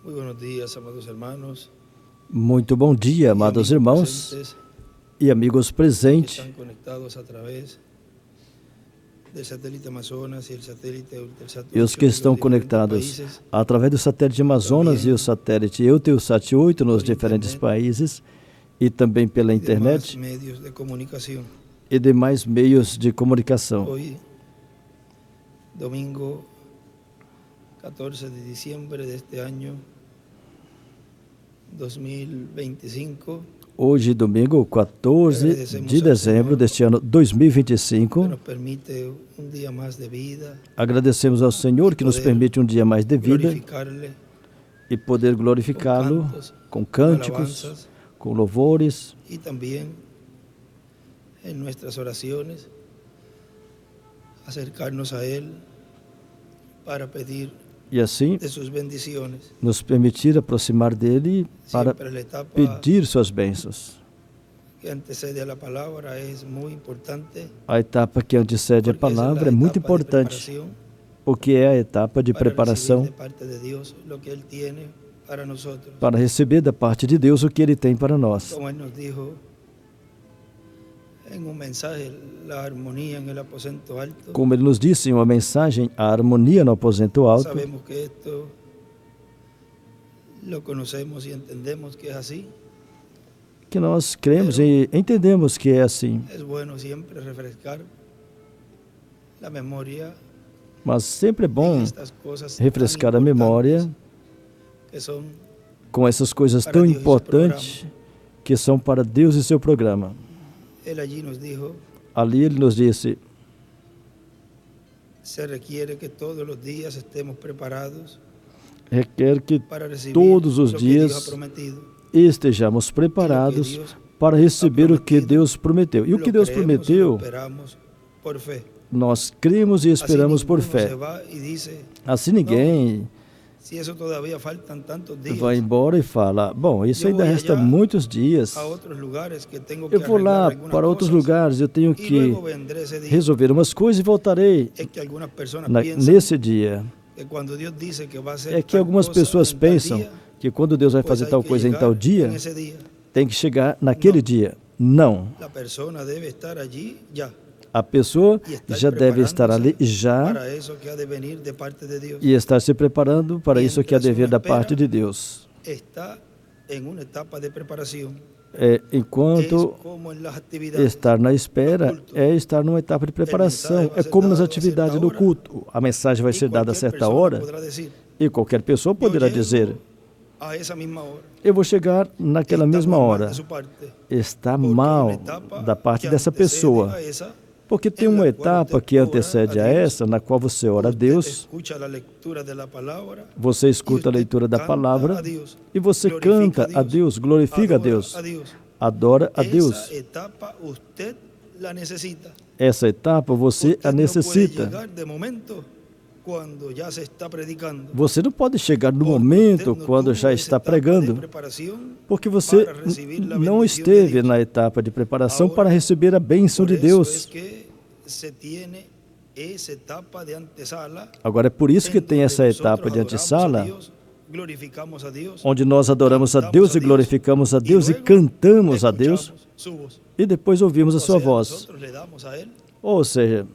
Muy buenos días, amados hermanos. Muito bom dia, amados irmãos e amigos presentes Estão conectados através do satélite Amazonas e o satélite Eutelsat e os que estão conectados através do satélite Amazonas e o satélite Eutelsat 8 nos diferentes países e também pela internet meios de comunicação. e demais meios de comunicação. Hoje, domingo 14 de diciembre deste ano 2025. Hoje, domingo 14 de dezembro deste ano 2025, nos permite dia mais de vida, agradecemos ao Senhor que nos permite um dia mais de vida e poder glorificá-lo com cânticos, com louvores e também em nossas orações acercar-nos a Ele para pedir e assim de suas bendições. nos permitir aproximar dele para pedir suas bênçãos. Que antecede a palavra é muito importante. A etapa que antecede a palavra é muito importante, porque é a etapa de preparação para receber da parte de Deus o que Ele tem para nós. Como Ele nos disse em mensagem, a harmonia no aposento alto. Como Ele nos disse em uma mensagem, a harmonia no aposento alto. Sabemos que isto lo conhecemos e entendemos que é assim. Que nós cremos e entendemos que é assim. É bueno sempre refrescar a memória. Mas sempre é bom refrescar a memória com essas coisas tão importantes que são para Deus e seu programa. Ali Ele nos disse: se requer que todos os dias estemos preparados. Requer que todos os dias estejamos preparados para receber o que Deus prometeu. E o que Deus prometeu, nós cremos e esperamos por fé. Assim ninguém vai embora e fala: bom, isso ainda resta muitos dias. Eu vou lá para outros lugares, eu tenho que resolver umas coisas e voltarei nesse dia. É que algumas pessoas pensam que quando Deus vai fazer tal coisa em tal dia, tem que chegar naquele dia. Não. A pessoa já deve estar ali já e estar se preparando para isso que há de vir da parte de Deus. Enquanto estar na espera é estar numa etapa de preparação. É como nas atividades do culto. A mensagem vai ser dada a certa hora e qualquer pessoa poderá dizer: eu vou chegar naquela mesma hora. Está mal da parte dessa pessoa. Porque tem uma etapa que antecede a essa, na qual você ora a Deus, você escuta a leitura da palavra e você canta a Deus, glorifica a Deus, adora a Deus. Essa etapa você a necessita. Você não pode chegar no momento quando já está pregando, porque você não esteve na etapa de preparação para receber a bênção de Deus. Agora é por isso que tem essa etapa de antessala, onde nós adoramos a Deus e glorificamos a Deus e cantamos a Deus, e depois ouvimos a sua voz. Ou seja,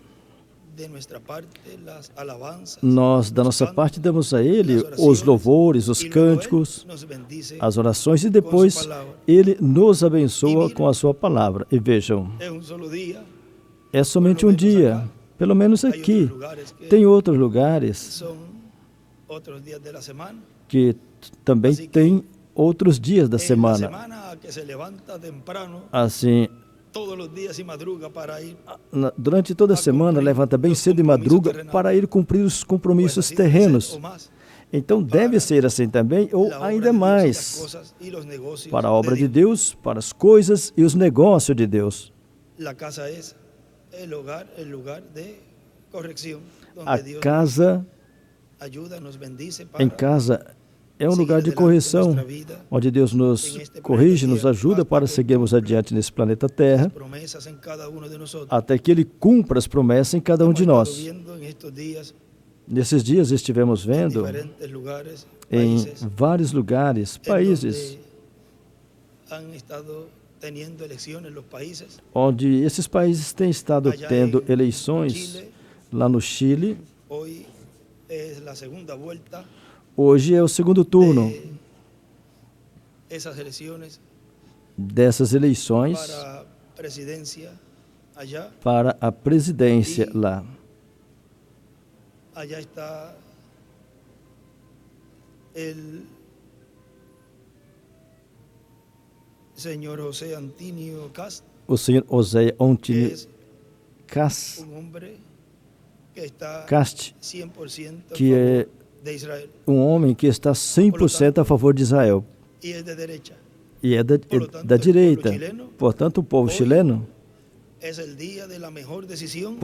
nós, da nossa parte, damos a Ele os louvores, os cânticos, as orações, e depois Ele nos abençoa com a sua palavra. E vejam, é somente um dia, pelo menos aqui. Tem outros lugares que também tem outros dias da semana. Assim, durante toda a semana, levanta bem cedo e madruga para ir cumprir os compromissos terrenos. Então, deve ser assim também, ou ainda mais, para a obra de Deus, para as coisas e os negócios de Deus. A casa, em casa, é um lugar de correção, onde Deus nos corrige, nos ajuda para seguirmos adiante nesse planeta Terra, até que Ele cumpra as promessas em cada um de nós. Nesses dias estivemos vendo diferentes lugares, em países, vários lugares, países, han estado teniendo elecciones los países. onde esses países têm estado Allá tendo em eleições. Chile, Lá no Chile, hoy es la segunda vuelta hoje é o segundo turno de esas elecciones dessas eleições para presidencia allá. para a presidência lá. Allá está el señor José Antonio Cast, O senhor José que Antônio es un hombre que está Cast, 100% a que é favor de Israel homem que está 100% a favor de Israel y es de derecha. e é da Portanto, direita. o povo chileno, Portanto, o povo hoje, chileno, Es el día de la mejor decisión.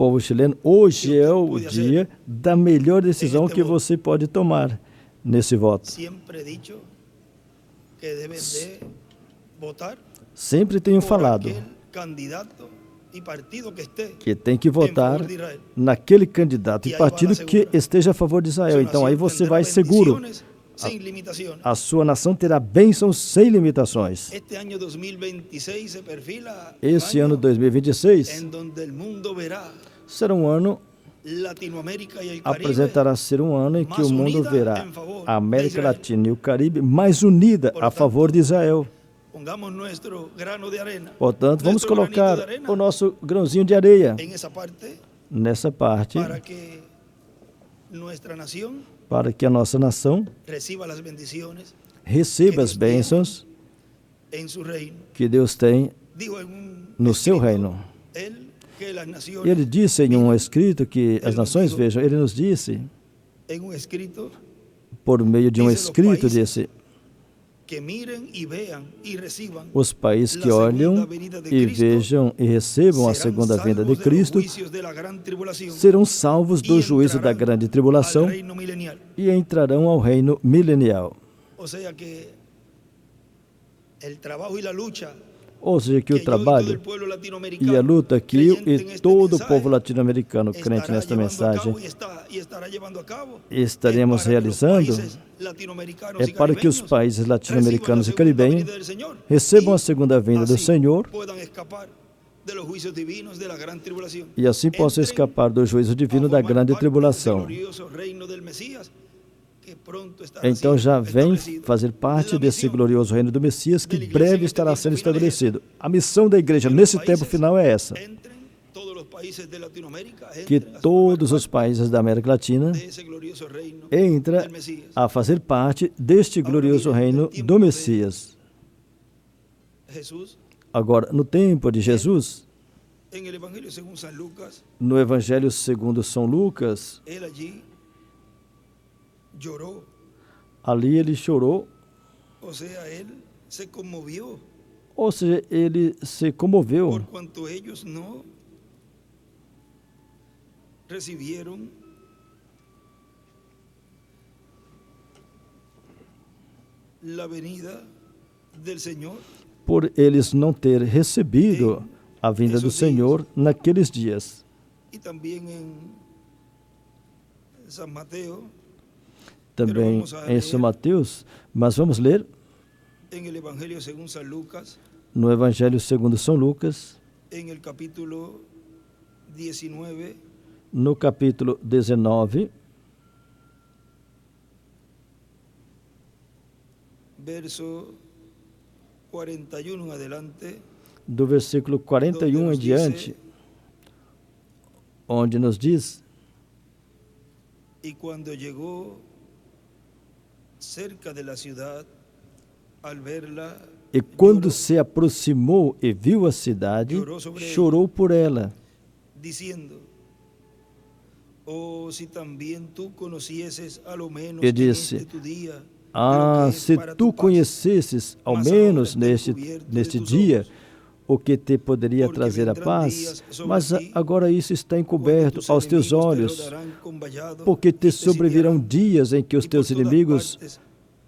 hoje é o dia da melhor decisão que você pode tomar nesse voto. Siempre he dicho que deben de votar Sempre tenho por falado aquel candidato y partido que esté que tem que en votar favor de Israel. naquele candidato e E aí vai partido lá que segura. esteja a favor de Israel. Su Então aí nación você tendrá vai seguro. bendiciones sin limitaciones. A sua nação terá bênçãos sem limitações. Este año 2026 se perfila Esse un ano año 2026 en donde el mundo verá será um ano, Latinoamérica y el Caribe apresentará ser um ano em que mais o mundo unida verá em favor a de América Israel. Latina e o Caribe mais unida a Portanto, favor de Israel. Pongamos nuestro grano de arena, Portanto, vamos nuestro granito colocar de arena o nosso grãozinho de areia en esa parte nessa parte para que nuestra nación para que a nossa nação reciba las bendiciones receba as bênçãos en su reino. que Deus tem Dijo en un no seu escrito, reino. él, que las naciones, Ele disse em um escrito que as nações vejam, ele nos disse, en un escrito, por meio de um escrito, disse, que miren y vean y reciban os países que olham e vejam e recebam a segunda vinda de Cristo serão salvos do juízo da grande tribulação e entrarão ao reino milenial. Ou seja, que o trabalho e a luta Ou seja, que o trabalho e a luta que eu e todo o povo latino-americano crente nesta mensagem estaremos realizando é para que os países latino-americanos e caribenhos recebam a segunda vinda do Senhor e assim possam escapar do juízo divino da grande tribulação. Então já vem fazer parte desse glorioso reino do Messias que breve estará sendo estabelecido. A missão da igreja nesse tempo final é essa: que todos os países da América Latina entrem a fazer parte deste glorioso reino do Messias. Agora, no tempo de Jesus, no Evangelho segundo São Lucas, ali ele chorou, ou seja, ele se comoveu por quanto eles não receberam a venida do Senhor, por eles não ter recebido a vinda do Senhor naqueles dias. E também em São Mateus, também em São Mateus, mas vamos ler no Evangelho segundo São Lucas, no capítulo 19, verso 41 adelante, do versículo 41 em diante, onde nos diz: e quando chegou cerca de la ciudad, al verla, e quando se aproximou e viu a cidade, chorou por ela, dizendo: oh, si também tu conhecesses ao menos e disse: neste tu dia, se tu conhecesses ao menos neste dia o que te poderia trazer a paz, mas agora isso está encoberto aos teus olhos, porque te sobrevirão dias em que os teus inimigos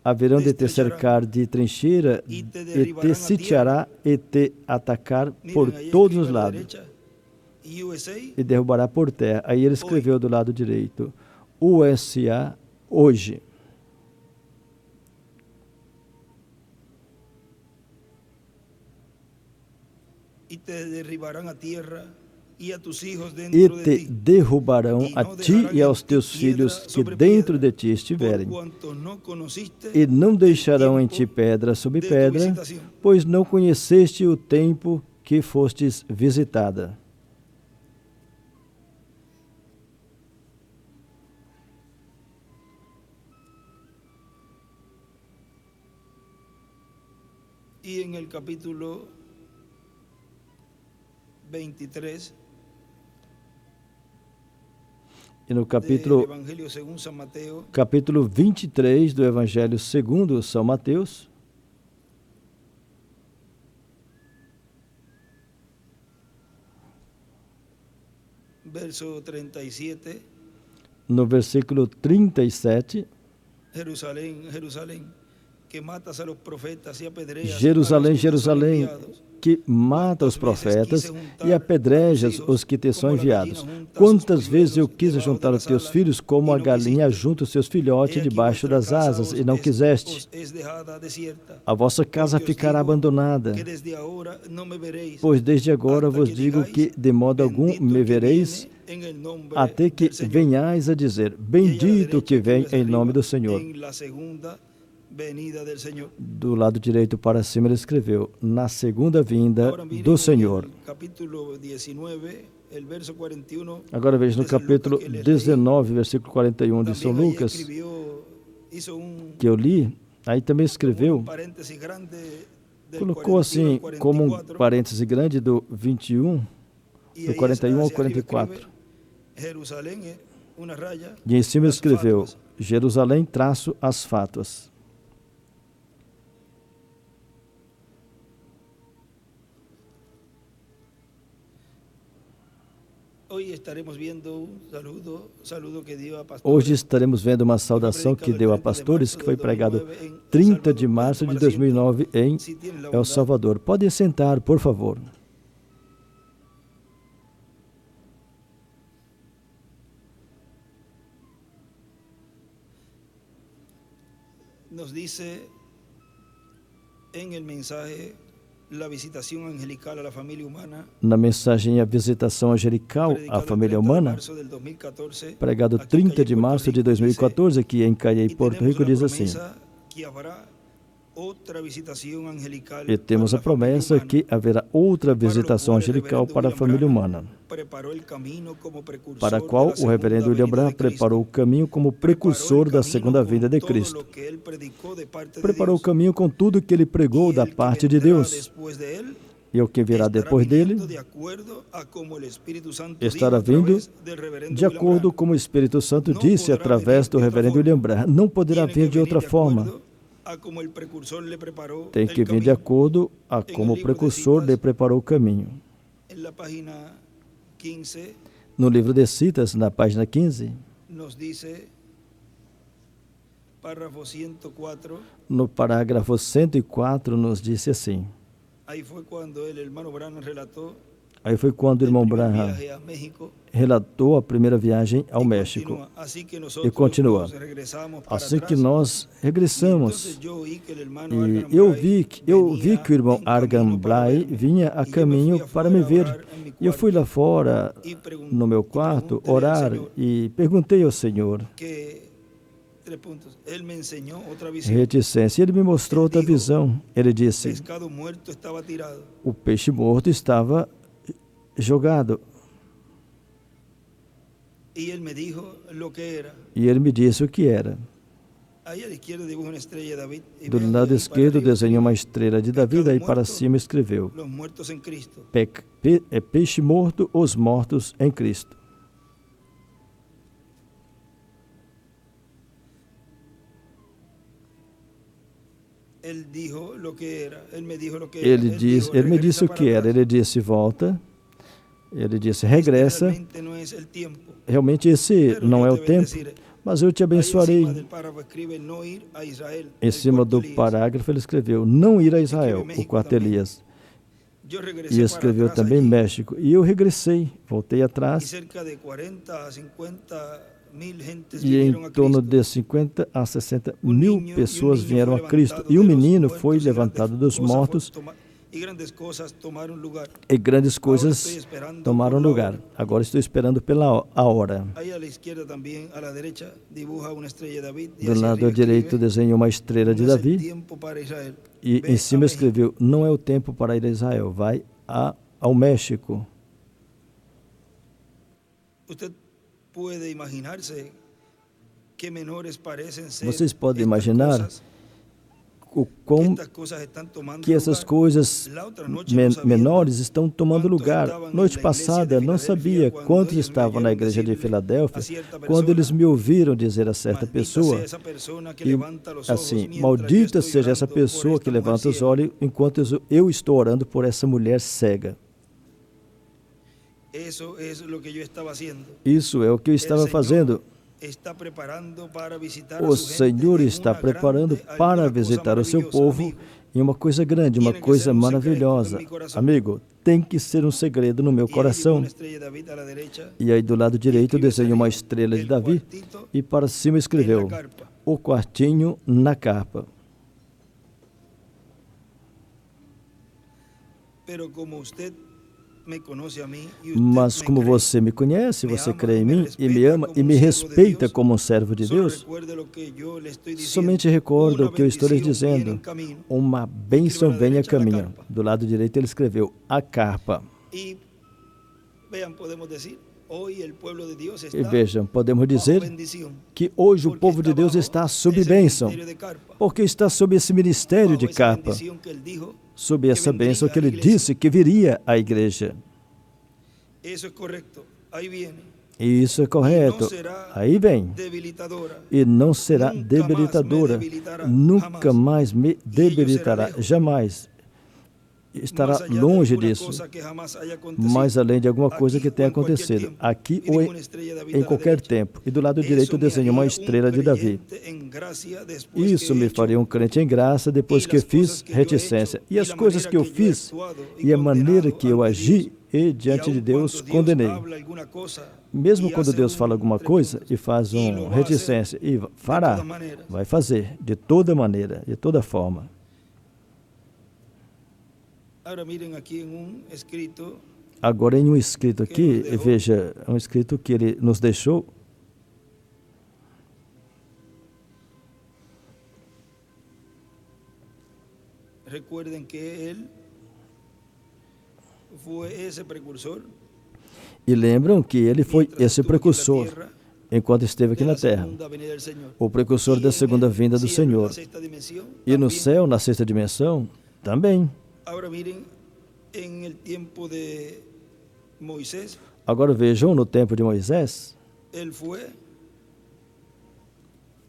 haverão de te cercar de trincheira e te sitiará e te atacar por todos os lados e derrubará por terra. Aí ele escreveu do lado direito: USA hoje. E te derribarão a terra e te derrubarão a ti e aos teus filhos que dentro de ti estiverem, e não deixarão em ti pedra sobre pedra, pois não conheceste o tempo que fostes visitada. E em el capítulo 23, e no capítulo 23 do Evangelho segundo São Mateus, verso 37, no versículo 37, Jerusalém, Jerusalém, que matas a los profetas e apedreas Jerusalém, Jerusalém, que mata os profetas e apedrejas os que te são enviados. Quantas vezes eu quis juntar os teus filhos como a galinha junta os seus filhotes debaixo das asas, e não quiseste. A vossa casa ficará abandonada, pois desde agora vos digo que de modo algum me vereis, até que venhais a dizer, bendito que vem em nome do Senhor. Do lado direito para cima ele escreveu, na segunda vinda do Senhor. Agora veja no capítulo 19, versículo 41 de São Lucas, que eu li, aí também escreveu, colocou assim como um parêntese grande do 21, do 41 ao 44. E em cima escreveu, Jerusalém traço as fátuas. Hoje estaremos vendo uma saudação que deu a pastores, que foi pregado 30 de março de 2009 em El Salvador. Pode sentar, por favor. Nos dice en el mensaje la visitación angelical a la familia humana, na mensagem A Visitação Angelical à Família Humana, pregado 30 de março de 2014, aqui em Caiei, Porto Rico, diz assim, e temos a promessa que haverá outra visitação angelical para a família humana, para a qual o reverendo William Branham preparou o caminho como precursor da segunda vinda de Cristo. Preparou o caminho com tudo que ele pregou da parte de Deus. E o que virá depois dele estará vindo de acordo com o Espírito Santo disse através do reverendo William Branham. Não poderá vir de outra forma. Tem que vir de acordo a como o precursor lhe preparou o caminho. No livro de Citas, na página 15, no parágrafo 104, nos disse assim, aí foi quando o irmão Branham relatou a primeira viagem ao México. E continua. Assim que nós regressamos, e eu vi que o irmão Argan Blay vinha a caminho para me ver. E eu fui lá fora, no meu quarto, orar e perguntei ao Senhor. Reticência. Ele me mostrou outra visão. Ele disse, o peixe morto estava jogado. E ele me disse o que era. Do lado esquerdo desenhou uma estrela de Davi, daí para cima escreveu, peixe morto, os mortos em Cristo. Ele me disse o que era. Ele disse, volta. Ele disse, regressa. Realmente esse não é o tempo, mas eu te abençoarei. Em cima do parágrafo ele escreveu, não ir a Israel, o quarto Elias. E escreveu também México. E eu regressei, voltei atrás. E em torno de 50 a 60 mil pessoas vieram a Cristo. E o menino foi levantado dos mortos e grandes coisas tomaram lugar. Agora estou esperando pela hora. Do lado direito desenhou uma estrela de Davi e em cima escreveu: não é o tempo para ir a Israel, vai ao México. Vocês podem imaginar que essas coisas menores estão tomando lugar. Noite passada, não sabia quantos estavam na igreja de Filadélfia quando eles me ouviram dizer a certa pessoa, e, assim, maldita seja essa pessoa que levanta os olhos enquanto eu estou orando por essa mulher cega. Isso é o que eu estava fazendo. O Senhor está preparando para visitar o seu povo em uma coisa grande, uma coisa maravilhosa. Amigo, tem que ser um segredo no meu coração. E aí do lado direito desenhou uma estrela de Davi e para cima escreveu: o quartinho na carpa. Mas como você me conhece, você crê em mim e me ama e me respeita como um servo de Deus, somente recorda o que eu estou lhes dizendo. Uma bênção vem a caminho. Do lado direito ele escreveu: a carpa. E vejam, podemos dizer que hoje o povo de Deus está sob bênção, porque está sob esse ministério de carpa, sob essa bênção que ele disse que viria à igreja. E isso é correto. Aí vem. E não será debilitadora. Nunca mais me debilitará. Jamais. Estará longe disso. Mas além de alguma coisa que tenha acontecido, aqui ou em qualquer tempo. E do lado direito desenhou uma estrela de Davi. Isso me faria um crente em graça depois que fiz reticência. E as coisas que eu fiz e a maneira que eu agi e diante de Deus condenei. Mesmo quando Deus fala alguma coisa e faz uma reticência e fará, vai fazer de toda maneira, de toda forma. Agora em um escrito aqui, veja, um escrito que ele nos deixou. Recuerden que ele foi esse precursor. E lembram que ele foi esse precursor enquanto esteve aqui na terra, o precursor da segunda vinda do Senhor. E no céu, na sexta dimensão, também. Agora vejam, no tempo de Moisés, ele foi,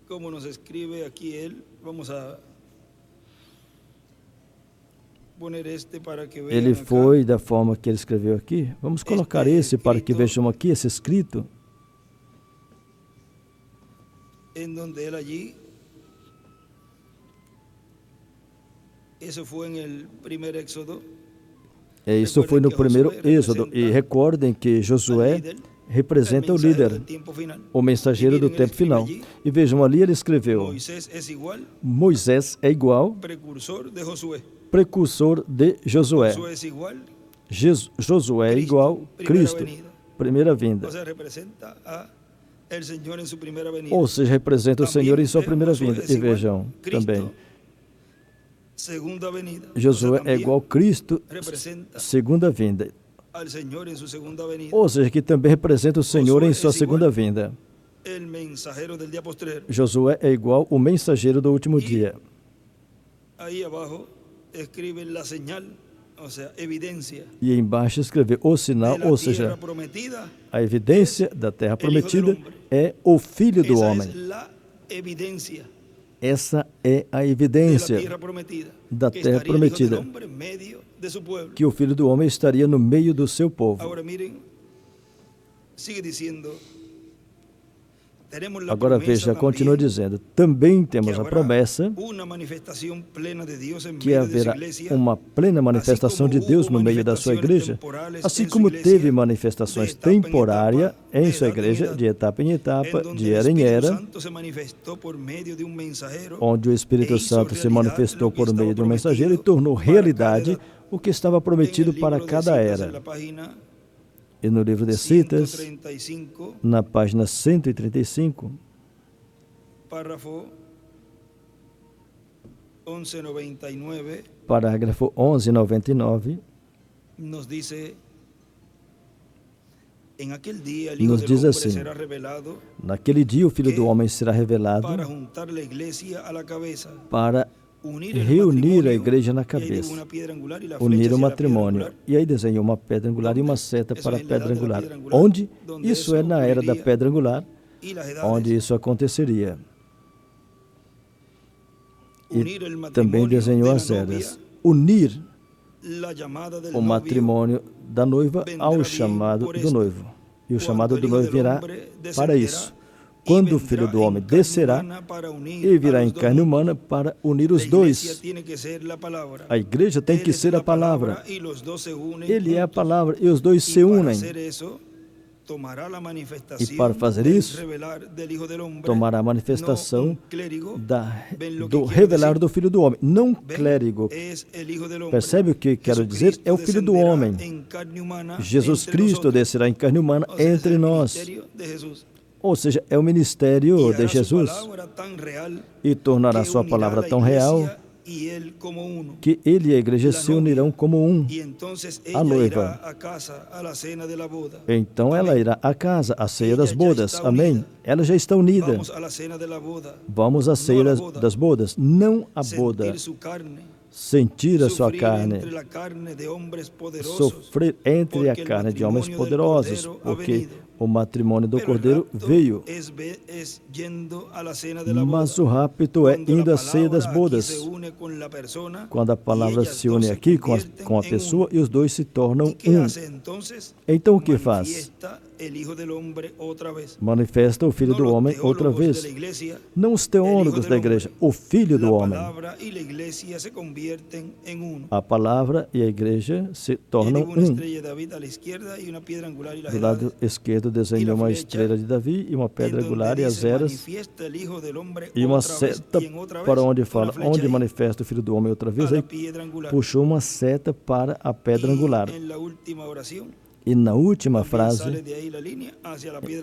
como nos escreve aqui, ele, vamos a poner este para que vejam. Ele foi da forma que ele escreveu aqui. Vamos colocar esse para que vejam aqui esse escrito. Em donde ele allí, isso foi no primeiro Éxodo. Isso foi no primeiro Êxodo. E recordem que Josué representa o líder, o mensageiro do tempo final. E vejam, ali ele escreveu: Moisés é igual, precursor de Josué. Josué é igual Cristo, primeira vinda. Ou seja, representa o Senhor em sua primeira vinda. E vejam também, Josué é igual Cristo, segunda vinda. Ou seja, que também representa o Senhor em sua segunda vinda. Josué é igual o mensageiro do último dia. E embaixo escreve o sinal, ou seja, a evidência da terra prometida é o Filho do Homem. Essa é a evidência da terra prometida, que o Filho do Homem estaria no meio do seu povo. Agora veja, continua dizendo, também temos a promessa que haverá uma plena manifestação de Deus no meio da sua igreja, assim como teve manifestações temporárias em sua igreja, de etapa em etapa, de era em era, onde o Espírito Santo se manifestou por meio de um mensageiro e tornou realidade o que estava prometido para cada era. E no livro de Citas, na página 135, parágrafo 1199, nos diz assim: naquele dia o Filho do Homem será revelado para reunir a igreja na cabeça, unir o matrimônio. E aí desenhou uma pedra angular e uma seta para a pedra angular. Onde? Isso é na era da pedra angular, onde isso aconteceria. E também desenhou as eras. Unir o matrimônio da noiva ao chamado do noivo. E o chamado do noivo virá para isso. Quando o Filho do Homem descerá e virá em carne humana para unir os dois. A igreja tem que ser a palavra. Ele é a palavra e os dois se unem. E para fazer isso, tomará a manifestação do revelar do Filho do Homem, não clérigo. Percebe o que quero dizer? É o Filho do Homem. Jesus Cristo descerá em carne humana entre nós. Ou seja, é o ministério de Jesus e tornará sua palavra tão real que ele e a igreja se unirão como um, a noiva. Então ela irá à casa, à ceia das bodas. Amém? Ela já está unida. Vamos à ceia das bodas, não à boda. Sentir a sua carne, sofrer entre a carne de homens poderosos, porque o matrimônio do Cordeiro veio. Mas o rapto é indo à ceia das bodas, quando a palavra se une aqui com a pessoa e os dois se tornam um. Então o que faz? Manifesta o Filho do Homem outra vez. Não os teólogos da igreja, o Filho do Homem. A palavra e a igreja se tornam um. Do lado esquerdo desenhou uma estrela de Davi e uma pedra angular e as eras e uma seta para onde fala, onde manifesta o Filho do Homem outra vez. Aí puxou uma seta para a pedra angular. E na última frase,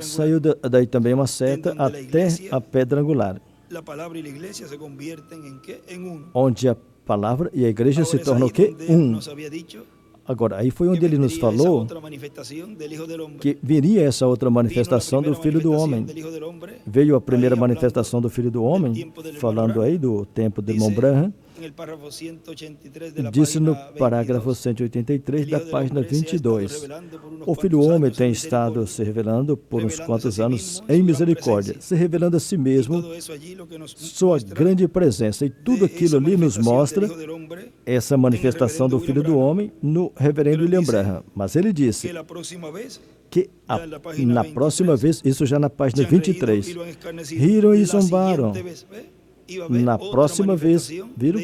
saiu daí também uma seta até a pedra angular, onde a palavra e a igreja se tornam o quê? Um. Agora, aí foi onde ele nos falou que viria essa outra manifestação do Filho do Homem. Veio a primeira manifestação do Filho do Homem, falando aí do tempo de Irmão Branham, disse no parágrafo 183 da página 22, o Filho do Homem tem estado se revelando por uns quantos anos em misericórdia, se revelando a si mesmo, sua grande presença, e tudo aquilo ali nos mostra essa manifestação do Filho do Homem no reverendo William Branham. Mas ele disse que na próxima vez, isso já na página 23, riram e zombaram. Na próxima vez, viram,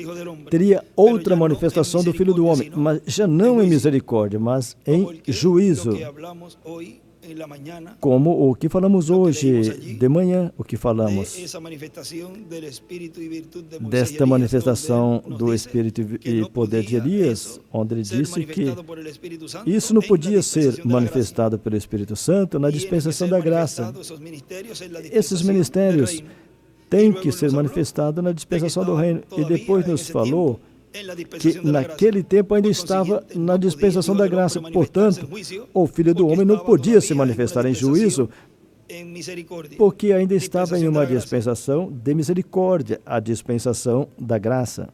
teria outra manifestação do Filho do Homem, mas já não em misericórdia, mas em juízo. Como o que falamos hoje de manhã, o que falamos desta manifestação do Espírito e poder de Elias, onde ele disse que isso não podia ser manifestado pelo Espírito Santo na dispensação da graça. Esses ministérios têm que ser manifestados na dispensação do reino. E depois nos falou que naquele tempo ainda estava na dispensação da graça. Portanto, o Filho do Homem não podia se manifestar em juízo, porque ainda estava em uma dispensação de misericórdia, a dispensação da graça.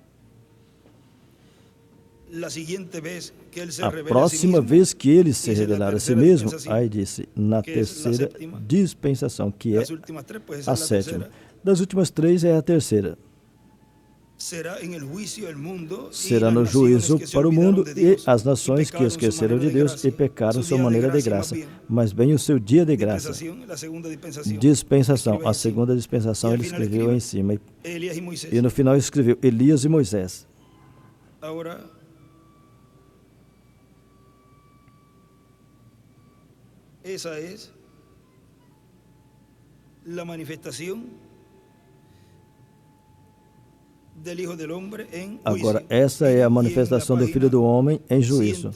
A próxima vez que ele se revelar a si mesmo, aí disse, na terceira dispensação, que é a sétima. Das últimas três é a terceira. será no juízo para o mundo e as nações que esqueceram de Deus e pecaram sua maneira de graça, mas bem o seu dia de graça. Dispensação, a segunda dispensação ele escreveu em cima. E no final escreveu Elias e Moisés. Agora, essa é a manifestação do Hijo del Hombre em juízo. Agora, essa é a manifestação do Filho do Homem em juízo.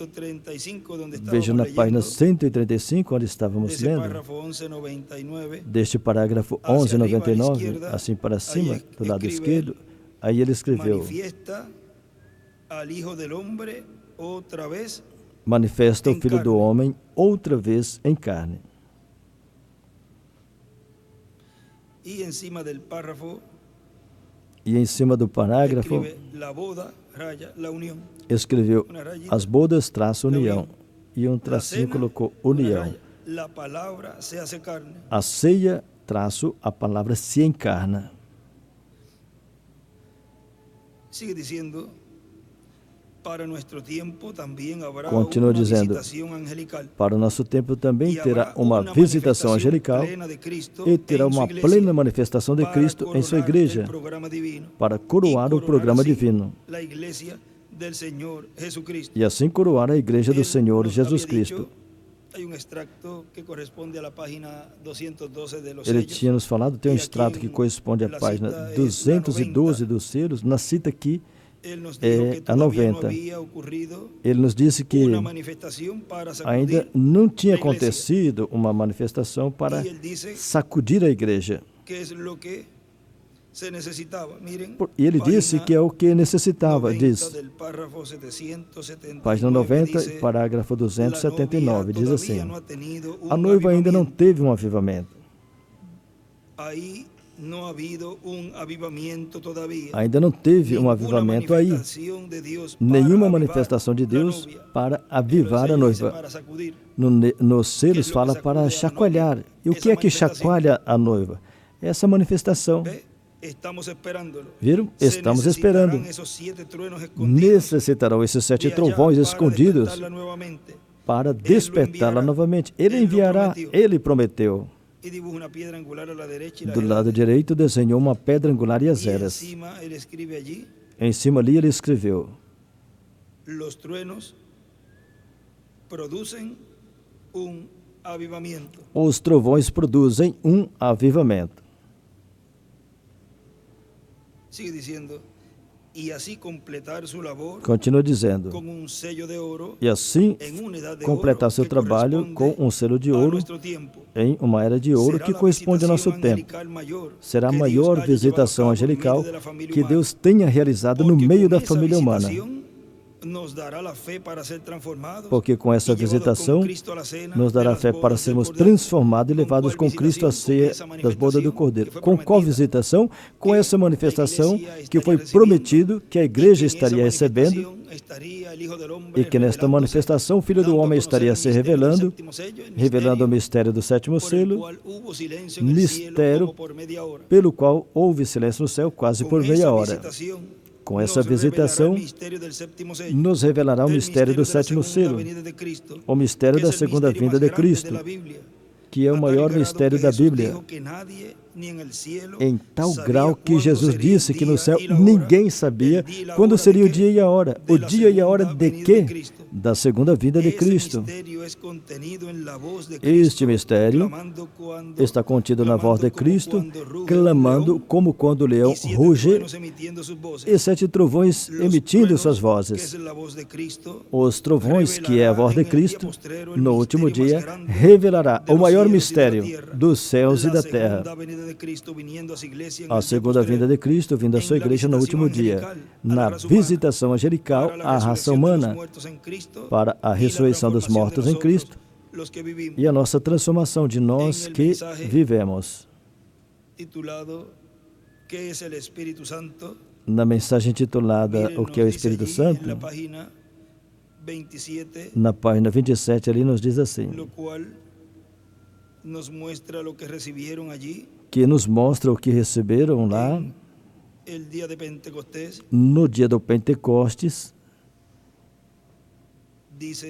Veja na página 135, onde estávamos lendo, deste parágrafo 1199, assim para cima, do lado esquerdo, aí ele escreveu: manifesta o Filho do Homem outra vez em carne. E em cima do párrafo, e em cima do parágrafo, escreveu as bodas traço união. E um tracinho colocou união. A ceia traço a palavra se encarna. Sigue dizendo, continua dizendo, para o nosso tempo também terá uma visitação angelical e terá uma plena manifestação de Cristo em sua igreja para coroar o programa divino e assim coroar a igreja do Senhor Jesus Cristo. Ele tinha nos falado, tem um extrato que corresponde à página 212 dos selos, na cita aqui, a 90. Ele nos disse que ainda não tinha acontecido uma manifestação para sacudir a igreja. E ele disse que é o que necessitava, diz, página 90, parágrafo 279, diz assim: a noiva ainda não teve um avivamento. Ainda não teve um avivamento aí, nenhuma manifestação de Deus para avivar a noiva. Nos selos fala para chacoalhar. E o que é que chacoalha a noiva? Essa manifestação. Viram? Estamos esperando. Necessitarão esses 7 trovões escondidos para despertá-la novamente. Ele enviará, ele prometeu. Do lado direito desenhou uma pedra angular e as eras. Em cima ali ele escreveu: os truenos produzem avivamento. Os trovões produzem um avivamento. Sigue dizendo, e assim completar sua labor, continua dizendo, com um selo de ouro, e assim completar seu trabalho com um selo de ouro em uma era de ouro que corresponde ao nosso tempo. Será a maior visitação angelical que Deus tenha realizado no meio da família humana. Porque com essa visitação nos dará fé para sermos transformados e levados com Cristo à ceia das bodas do Cordeiro. Com qual visitação? Com essa manifestação que foi prometido que a igreja estaria recebendo e que nesta manifestação o Filho do Homem estaria se revelando o mistério do 7º selo, mistério pelo qual houve silêncio no céu quase por meia hora. Com essa visitação, nos revelará o mistério do 7º selo, o mistério da segunda vinda de Cristo, que é o maior mistério da Bíblia, em tal grau que Jesus disse que no céu ninguém sabia quando seria o dia e a hora. O dia e a hora de quê? Da segunda vinda de Cristo. Este mistério está contido na voz de Cristo, clamando como quando o leão ruge, e 7 trovões emitindo suas vozes. Os trovões, que é a voz de Cristo, no último dia, revelará o maior mistério dos céus e da terra. A segunda vinda de Cristo, vindo à sua igreja no último dia, na visitação angelical à raça humana, para a ressurreição dos mortos em Cristo e a nossa transformação de nós que vivemos. Na mensagem titulada O que é o Espírito Santo, na página 27 ali nos diz assim, que nos mostra o que receberam lá no dia do Pentecostes, diz,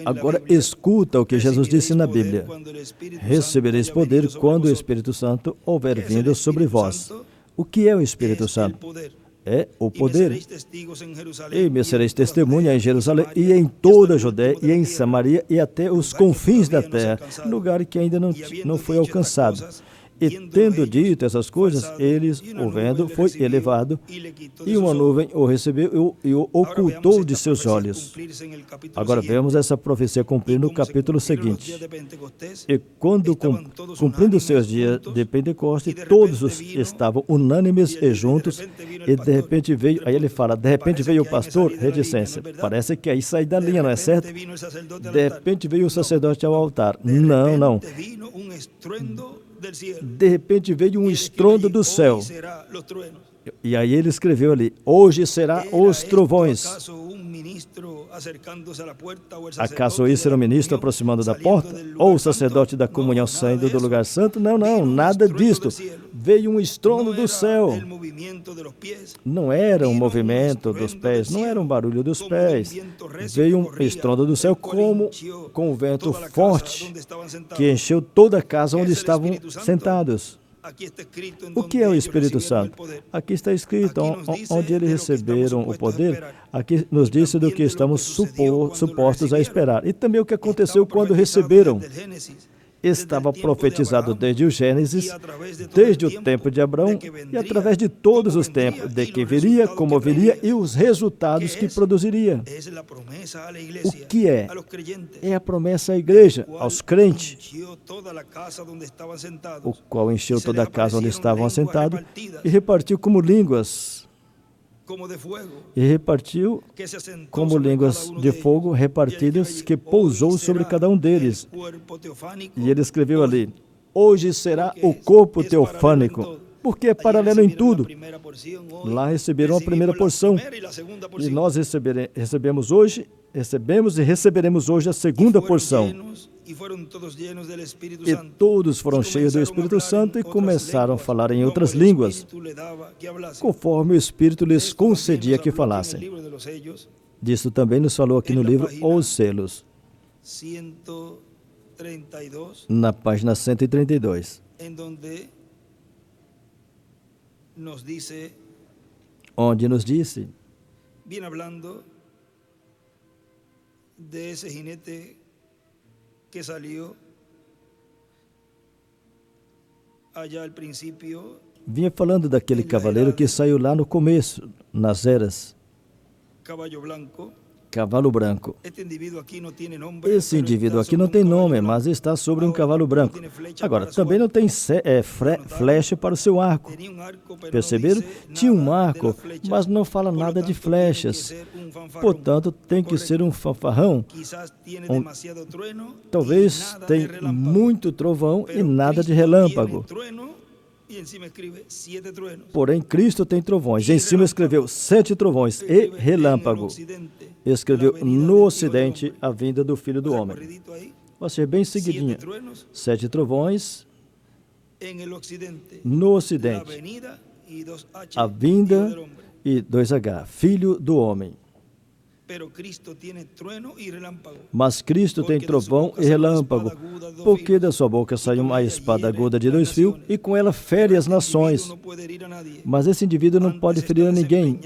agora escuta o que Jesus disse na Bíblia: recebereis poder quando o Espírito Santo houver vindo sobre vós. O que é o Espírito Santo? É o poder. E me sereis testemunha em Jerusalém e em toda a Judéia e em Samaria e até os confins da terra, lugar que ainda não foi alcançado. E tendo dito essas coisas, eles, o vendo, foi elevado, e uma nuvem o recebeu e o ocultou de seus olhos. Agora vemos essa profecia cumprir no capítulo seguinte. E quando, cumprindo seus dias de Pentecostes, todos estavam unânimes e juntos, e de repente veio, aí ele fala, de repente veio o pastor, reticência. Parece que aí sai da linha, não é certo? De repente veio o sacerdote ao altar. Não. De repente veio um estrondo do céu. E aí ele escreveu ali, hoje será os trovões. Acaso isso era o ministro aproximando da porta? Ou o sacerdote da comunhão saindo do lugar santo? Não, nada disto. Veio um estrondo do céu. Não era um movimento dos pés, não era um barulho dos pés. Veio um estrondo do céu como com um vento forte que encheu toda a casa onde estavam sentados. O que é o Espírito Santo? Aqui está escrito onde eles receberam o poder. Aqui nos disse do que estamos supostos a esperar. E também o que aconteceu quando receberam. Estava profetizado desde o Gênesis, desde o tempo de Abraão e através de todos os tempos, de que viria, como viria e os resultados que produziria. O que é? É a promessa à igreja, aos crentes, o qual encheu toda a casa onde estavam assentados e repartiu como línguas. E repartiu como línguas de fogo repartidas que pousou sobre cada um deles. E ele escreveu ali, hoje será o corpo teofânico, porque é paralelo em tudo. Lá receberam a primeira porção e nós recebemos e receberemos hoje a segunda porção. E todos foram cheios do Espírito Santo e começaram a falar em outras línguas, conforme o Espírito lhes concedia que falassem. Disso também nos falou aqui no livro Os Selos, na página 132, onde nos disse, que salió allá al principio. Vinha falando daquele cavaleiro que saiu lá no começo, nas eras. Cavalo branco. Esse indivíduo aqui não tem nome, mas está sobre um cavalo branco. Agora, também não tem flecha para o seu arco. Perceberam? Tinha um arco, mas não fala nada de flechas. Portanto, tem que ser um fanfarrão. Talvez tenha muito trovão e nada de relâmpago. Porém, Cristo tem trovões. Em cima escreveu 7 trovões e relâmpago. Escreveu no Ocidente a vinda do Filho do Homem. Vai ser bem seguidinha. 7 trovões no Ocidente. A vinda e 2H, Filho do Homem. Mas Cristo tem trovão e relâmpago, porque da sua boca sai uma espada aguda de 2 fios e com ela fere as nações. Mas esse indivíduo não pode ferir a ninguém.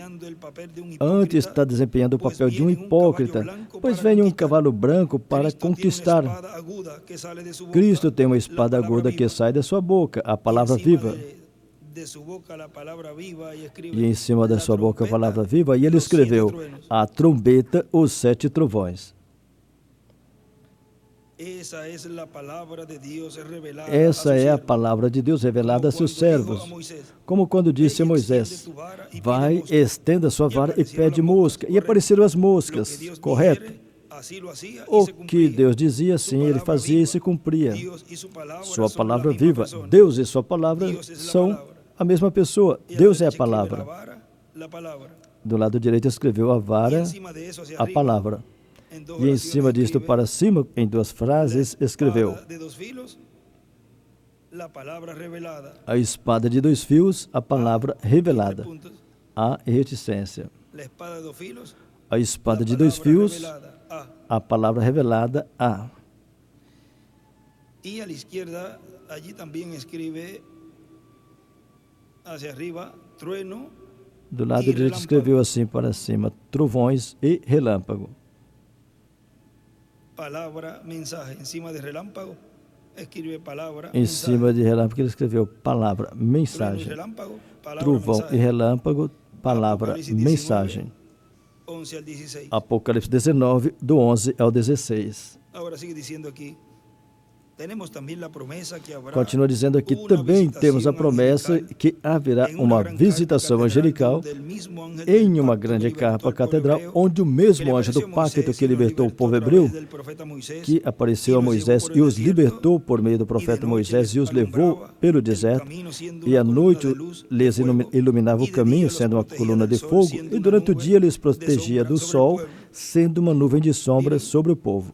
Antes está desempenhando o papel de um hipócrita, pois vem um cavalo branco para conquistar. Cristo tem uma espada aguda que sai da sua boca, a palavra viva. E em cima da sua boca a palavra viva, e ele escreveu, a trombeta, os 7 trovões. Essa é a palavra de Deus revelada a seus servos. Como quando disse a Moisés, vai, estenda sua vara e pede mosca. E apareceram as moscas, correto? O que Deus dizia, sim, ele fazia e se cumpria. Sua palavra viva, Deus e sua palavra são a mesma pessoa. Deus é a palavra. Do lado direito escreveu a vara, a palavra. E em cima disto para cima, em 2 frases, escreveu A espada de dois fios, a palavra revelada. A reticência. A espada de dois fios, a palavra revelada. A. E à esquerda, allí também escreve hacia arriba, trueno. Do lado direito escreveu assim para cima, trovões e relâmpago. Palavra, mensagem. Em cima de relâmpago, escreve palavra, em cima de relâmpago ele escreveu palavra, mensagem. Trovão e relâmpago, palavra, mensagem. Apocalipse 19, do 11 ao 16. Agora sigue dizendo aqui. Continua dizendo aqui, também temos a promessa que haverá uma visitação angelical em uma grande capa catedral, onde o mesmo anjo do pacto que libertou o povo hebreu, que apareceu a Moisés e os libertou por meio do profeta Moisés e os levou pelo deserto, e à noite lhes iluminava o caminho, sendo uma coluna de fogo, e durante o dia lhes protegia do sol, sendo uma nuvem de sombra sobre o povo.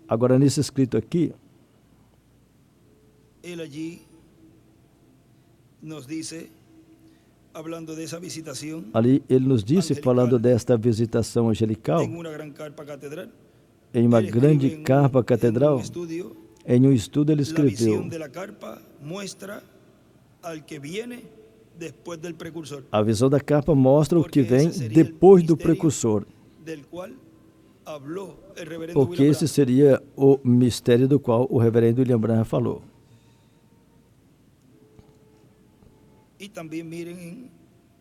Agora, nesse escrito aqui, ele allí nos disse, hablando dessa visitação, ali ele nos disse, falando desta visitação angelical, em uma grande carpa catedral, em um estudo ele escreveu, a visão da carpa mostra o que vem depois do precursor, porque esse seria o mistério do qual o reverendo William Branham falou. E também mirem,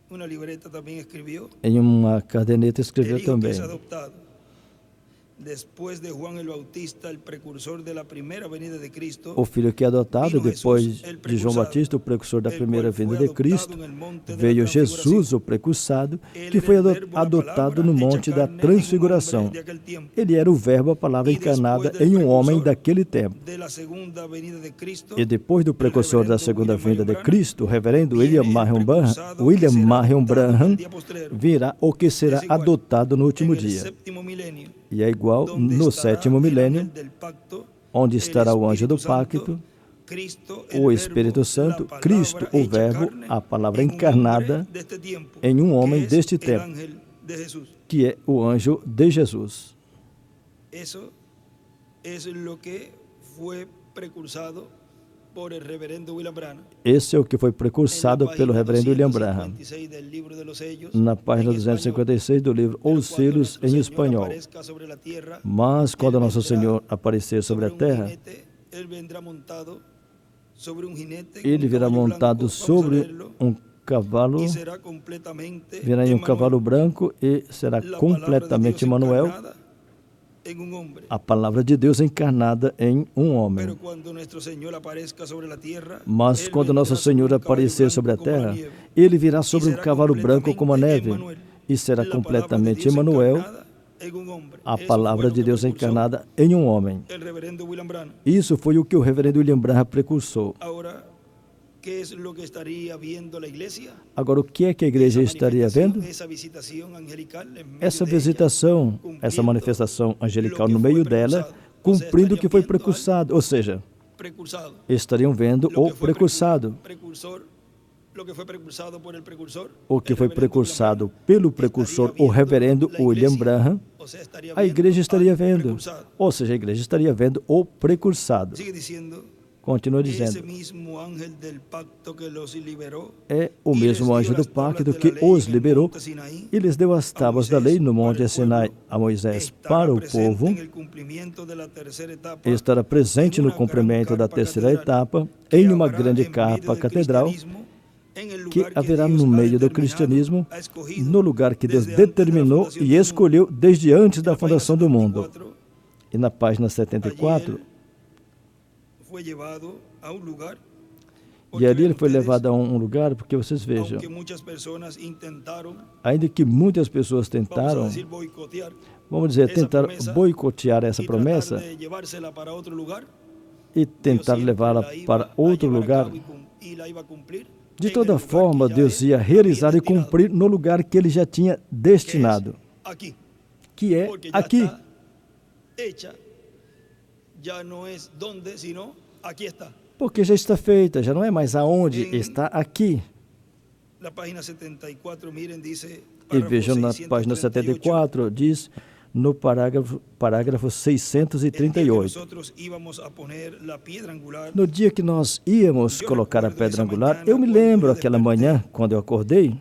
uma libreta também escreveu. Em uma caderneta escreveu também. Depois de Juan el Bautista, o precursor da primeira venida de Cristo, o filho que é adotado depois de João Batista, o precursor da primeira vinda de Cristo, veio Jesus, o precursado, que foi adotado no monte da transfiguração. Ele era o verbo, a palavra encarnada em um homem daquele tempo. E depois do precursor da segunda vinda de Cristo, o reverendo William Marion Branham virá o que será adotado no último dia. E é igual no sétimo milênio, onde estará o anjo do pacto, o Espírito Santo, Cristo, o Verbo, a palavra encarnada em um homem deste tempo, que é o anjo de Jesus. Isso é o que foi precursado por el reverendo William Branham. Esse é o que foi precursado pelo reverendo William Branham. Na página 256 do livro Os Selos em espanhol. Mas quando Nosso Senhor aparecer sobre a terra, ele virá montado sobre um cavalo, virá em um cavalo branco e será completamente Emmanuel, a palavra de Deus encarnada em um homem. Mas quando Nosso Senhor aparecer sobre a terra, ele virá sobre um cavalo branco como a neve e será completamente Emmanuel, a palavra de Deus encarnada em um homem. Isso foi o que o reverendo William Branham precursou. Agora, o que é que a igreja estaria vendo? Essa visitação, essa manifestação angelical no meio dela, cumprindo o que foi precursado, ou seja, estariam vendo o precursado. O que foi precursado pelo precursor, o reverendo William Branham, a igreja estaria vendo, ou seja, a igreja estaria vendo o precursado. Continua dizendo, é o mesmo anjo do pacto que os liberou e lhes deu as tábuas da lei no monte Sinai a Moisés para o povo, estará presente no cumprimento da terceira etapa em uma grande capa catedral que haverá no meio do cristianismo, no lugar que Deus determinou e escolheu desde antes da fundação do mundo. E na página 74, e ali ele foi levado a um lugar, porque vocês vejam, ainda que muitas pessoas tentaram, vamos dizer, tentaram boicotear essa promessa e tentar levá-la para outro lugar, de toda forma, Deus ia realizar e cumprir no lugar que ele já tinha destinado, que é aqui. Porque já está feita, já não é mais aonde, está aqui. E vejam na página 74, diz no parágrafo 638. No dia que nós íamos colocar a pedra angular, eu me lembro aquela manhã, quando eu acordei,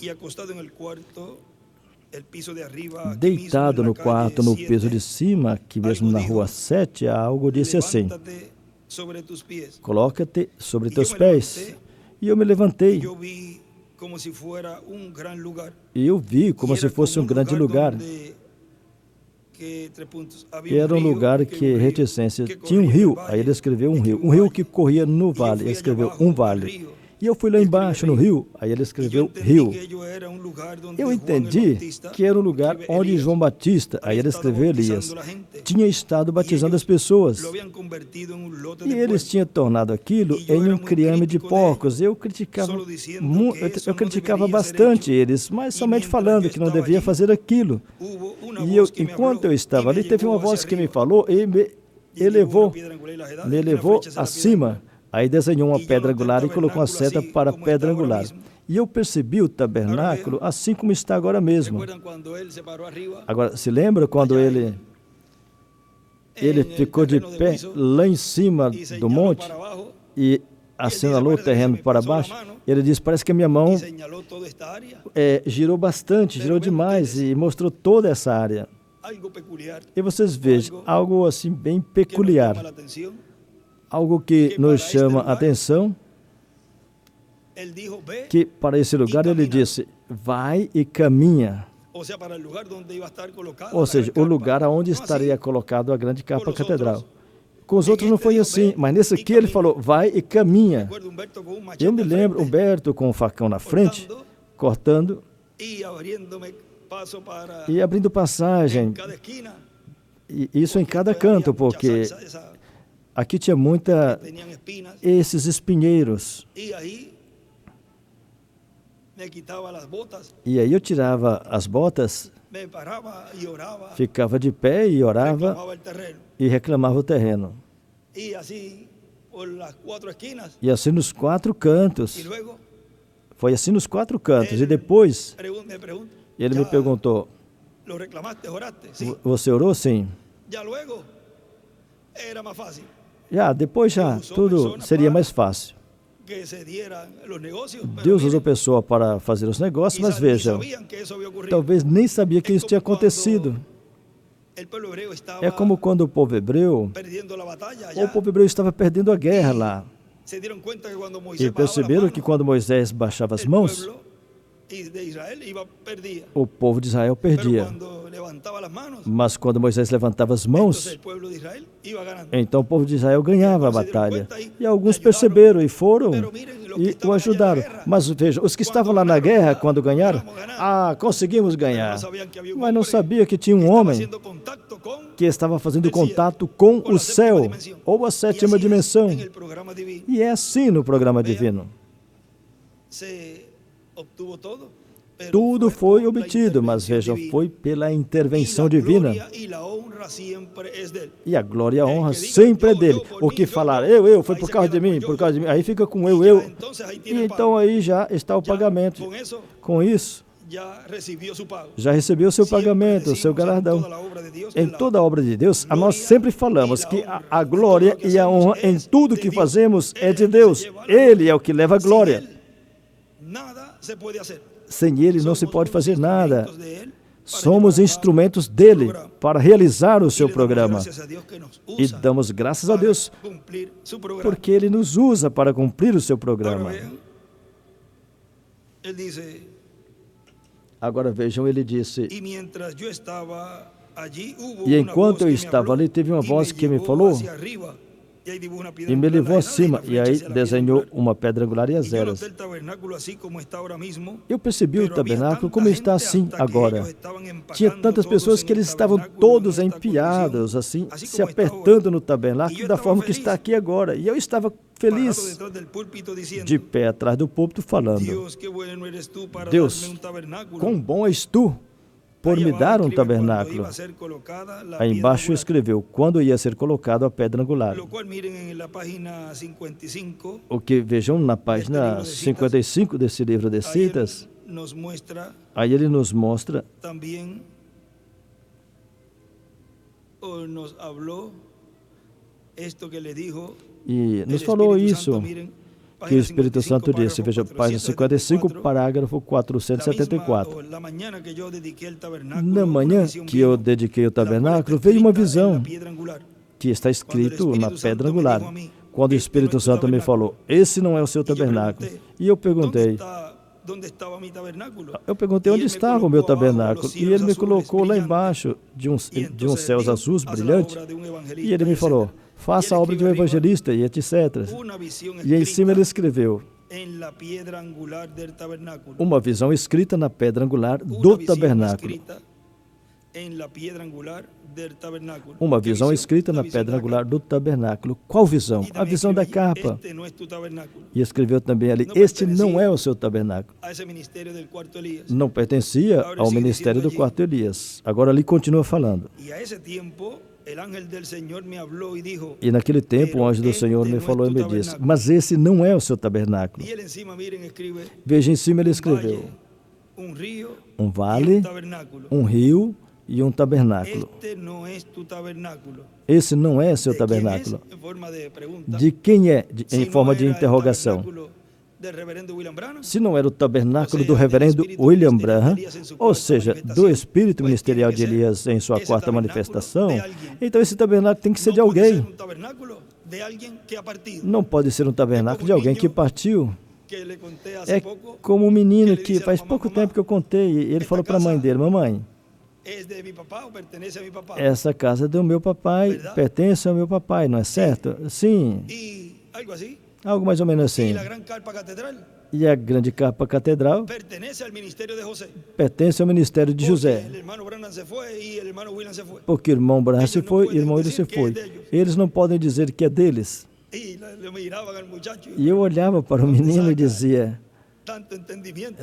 deitado no quarto, no piso de cima, aqui mesmo na rua 7, algo disse assim: coloca-te sobre teus pés. E eu me levantei. E eu vi como se fosse um grande lugar. E era um lugar que reticência tinha um rio. Aí ele escreveu um rio que corria no vale. Ele escreveu um vale. E eu fui lá embaixo no rio, aí ele escreveu rio. Eu entendi que era um lugar onde João Batista, aí ele escreveu Elias, tinha estado batizando as pessoas. E eles tinham tornado aquilo em um criame de porcos. Eu criticava bastante eles, mas somente falando que não devia fazer aquilo. E enquanto eu estava ali, teve uma voz que me falou e me elevou acima. Aí desenhou uma pedra angular e colocou uma seta para a pedra angular. E eu percebi o tabernáculo assim como está agora mesmo. Agora, se lembra quando ele ficou de pé lá em cima do monte e assinalou o terreno para baixo? Ele disse, parece que a minha mão girou bastante, girou demais e mostrou toda essa área. E vocês vejam, algo assim bem peculiar. Algo que nos chama a atenção, que para esse lugar ele disse, vai e caminha. Ou seja, o lugar onde estaria colocado a grande capa catedral. Com os outros não foi assim, mas nesse aqui ele falou, vai e caminha. Eu me lembro, Humberto com o facão na frente, cortando e abrindo passagem. E isso em cada canto, porque aqui tinha esses espinheiros. E aí eu tirava as botas, ficava de pé e orava e reclamava o terreno. E assim nos 4 cantos. Foi assim nos 4 cantos. E depois, ele me perguntou, você orou? Sim. Depois tudo seria mais fácil. Deus usou pessoa para fazer os negócios, mas vejam, talvez nem sabia que isso tinha acontecido. É como quando o povo hebreu estava perdendo a guerra lá. E perceberam que quando Moisés baixava as mãos, o povo de Israel perdia. Mas quando Moisés levantava as mãos, então o povo de Israel ganhava a batalha. E alguns perceberam e foram e o ajudaram. Mas veja, os que estavam lá na guerra, quando ganharam, conseguimos ganhar. Mas não sabia que tinha um homem que estava fazendo contato com o céu, ou a 7ª dimensão. E é assim no programa divino. Tudo foi obtido, mas vejam, foi pela intervenção divina. E a glória e a honra sempre é dele. O que falar, foi por causa de mim, aí fica com eu. E então aí já está o pagamento. Com isso, já recebeu o seu pagamento, o seu galardão. Em toda a obra de Deus, nós sempre falamos que a glória e a honra em tudo que fazemos é de Deus. Ele é o que leva a glória. Sem Ele não se pode fazer nada. Somos instrumentos dEle para realizar o seu programa. E damos graças a Deus porque Ele nos usa para cumprir o seu programa. Agora vejam, ele disse, e enquanto eu estava ali, teve uma voz que me falou, e me levou acima, e aí desenhou uma pedra angular e as eras. Eu percebi o tabernáculo como está assim agora. Tinha tantas pessoas que eles estavam todos empiados, assim, se apertando no tabernáculo da forma que está aqui agora. E eu estava feliz, de pé atrás do púlpito, falando, Deus, quão bom és tu por me dar um tabernáculo. Aí embaixo escreveu quando ia ser colocado a pedra angular. O que vejam na página 55 desse livro de Citas, aí ele nos mostra também, e nos falou isso, que o Espírito Santo disse, veja, página 55, parágrafo 474. Na manhã que eu dediquei o tabernáculo, veio uma visão que está escrito na pedra angular. Quando o Espírito Santo me falou, esse não é o seu tabernáculo. E eu perguntei, onde estava o meu tabernáculo? E ele me colocou lá embaixo de uns céus azuis brilhantes. E ele me falou, faça a obra de um evangelista e etc. E em cima ele escreveu, uma visão escrita na pedra angular do tabernáculo. Uma visão escrita na pedra angular do tabernáculo. Qual visão? A visão da capa. E escreveu também ali, este não é o seu tabernáculo. Não pertencia ao ministério do quarto Elias. Agora ali continua falando. E naquele tempo o anjo do Senhor me falou e me disse, mas esse não é o seu tabernáculo. Veja, em cima ele escreveu, um vale, um rio e um tabernáculo. Esse não é seu tabernáculo. De quem é? Em forma de interrogação. Se não era o tabernáculo do reverendo William Branham, ou seja, do espírito ministerial de Elias em sua quarta manifestação, então esse tabernáculo tem que ser de alguém. Não pode ser um tabernáculo de alguém que partiu. É como um menino que faz pouco tempo que eu contei, e ele falou para a mãe dele, mamãe, essa casa é do meu papai, pertence ao meu papai, não é certo? Sim. Algo mais ou menos assim. E a grande capa catedral pertence ao ministério de José. Porque o irmão Branham se foi e o irmão William se foi. Eles não podem dizer que é deles. E eu olhava para o menino e dizia,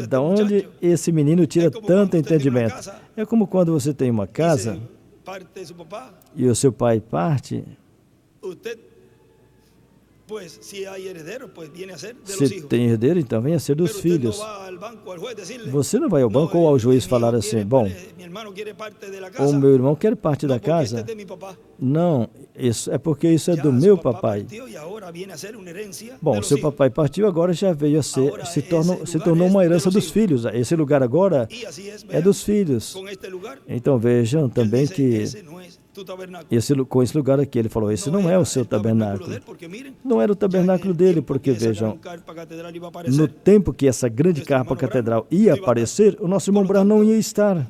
da onde esse menino tira tanto entendimento? É como quando você tem uma casa e o seu pai parte. Se tem herdeiro, então venha ser dos filhos. Você não vai ao banco ou ao juiz falar assim, bom, o meu irmão quer parte da casa. Não, isso é porque isso é do meu papai. Bom, seu papai partiu, agora já veio a ser, se tornou uma herança dos filhos. Esse lugar agora é dos filhos. Então vejam também que com esse lugar aqui, ele falou, esse não é o seu tabernáculo. Não era o tabernáculo dele, porque vejam, no tempo que essa grande capa catedral ia aparecer, o nosso irmão Branham não ia estar.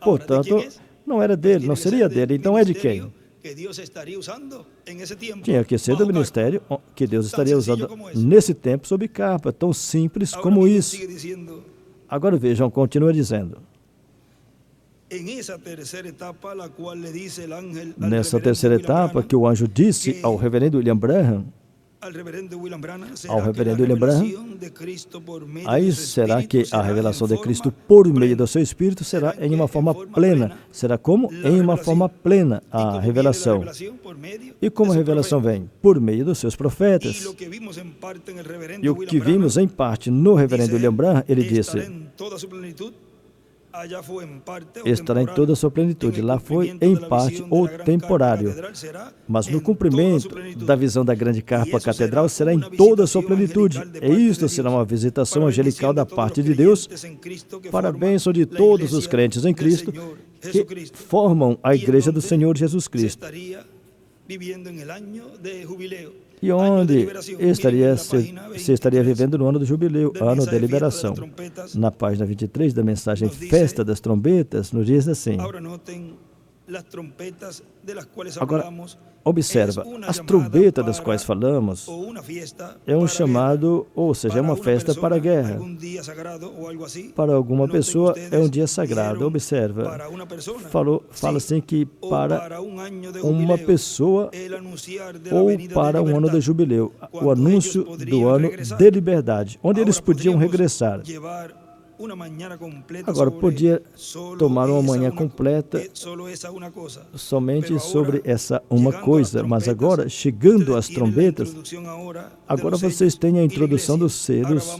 Portanto, não era dele, não seria dele. Então é de quem? Tinha que ser do ministério que Deus estaria usando nesse tempo sob capa, tão simples como isso. Agora vejam, continua dizendo. Nessa terceira etapa que o anjo disse ao reverendo William Branham, aí será que a revelação de Cristo por meio do seu Espírito será em uma forma plena. Será como? Em uma forma plena a revelação. E como a revelação vem? Por meio dos seus profetas. E o que vimos em parte no reverendo William Branham, ele disse, estará em toda a sua plenitude. Lá foi em parte ou temporário. Mas no cumprimento da visão da grande capa catedral será em toda a sua plenitude. E isto será uma visitação angelical da parte de Deus para a bênção de todos os crentes em Cristo que formam a Igreja do Senhor Jesus Cristo. E onde se estaria vivendo no ano do jubileu, ano de liberação. Na página 23 da mensagem Festa das Trombetas, nos diz assim. Agora, observa, as trombetas das quais falamos é um chamado, ou seja, é uma festa para a guerra. Para alguma pessoa é um dia sagrado. Observa, fala assim que para uma pessoa ou para um ano de jubileu, o anúncio do ano de liberdade, onde eles podiam regressar. Agora, podia tomar uma manhã completa somente sobre essa uma coisa, mas agora, chegando às trombetas, agora vocês têm a introdução dos selos.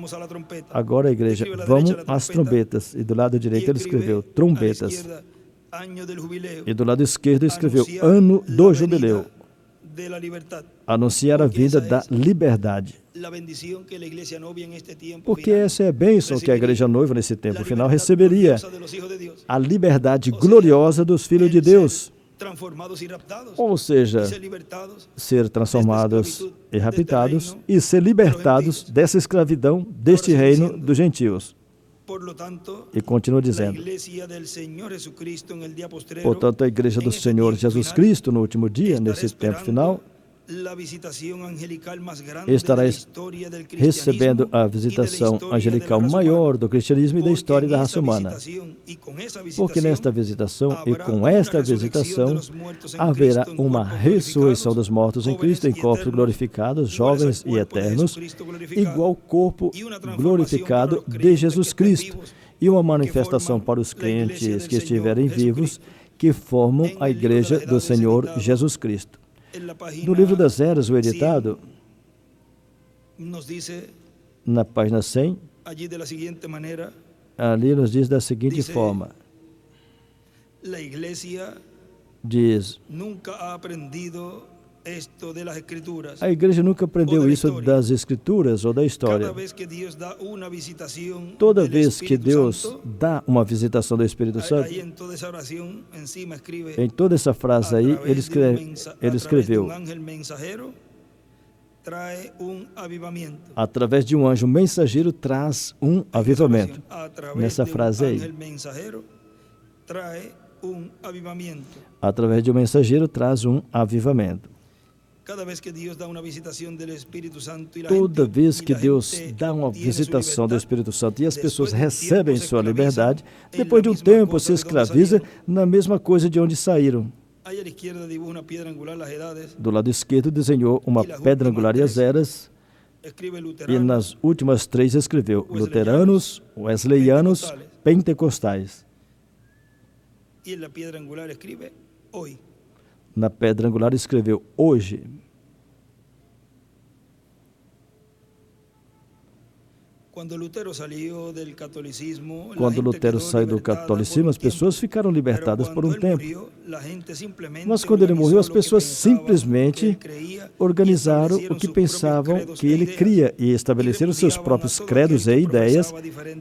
Agora, a igreja, vamos às trombetas. E do lado direito ele escreveu trombetas. E do lado esquerdo escreveu ano do jubileu. Anunciar a vida da liberdade. Porque essa é a bênção que a igreja noiva nesse tempo final receberia. A liberdade gloriosa dos filhos de Deus. Ou seja, ser transformados e raptados e ser libertados dessa escravidão, deste reino dos gentios. E continua dizendo, portanto, a igreja do Senhor Jesus Cristo, no último dia, nesse tempo final, estará recebendo a visitação angelical maior do cristianismo e da história da raça humana. Porque nesta visitação e com esta visitação haverá uma ressurreição dos mortos em Cristo em corpos glorificados, jovens e eternos, igual ao corpo glorificado de Jesus Cristo, e uma manifestação para os crentes que estiverem vivos, que formam a igreja do Senhor Jesus Cristo. No livro das Eras, o editado, na página 100, ali nos diz da seguinte forma, diz, a igreja nunca aprendeu isso das Escrituras ou da história. Toda vez que Deus dá uma visitação do Espírito Santo, em toda essa frase aí, ele escreveu, através de um anjo mensageiro traz um avivamento. Nessa frase aí, através de um mensageiro traz um avivamento. Toda vez que Deus dá uma visitação do Espírito Santo e as pessoas recebem sua liberdade, depois de um tempo se escraviza na mesma coisa de onde saíram. Do lado esquerdo desenhou uma pedra angular e as eras, e nas últimas 3 escreveu luteranos, wesleyanos, pentecostais. Na pedra angular escreveu hoje. Quando Lutero saiu do catolicismo, as pessoas ficaram libertadas por um tempo. Mas quando ele morreu, as pessoas simplesmente organizaram o que pensavam que ele cria e estabeleceram seus próprios credos e ideias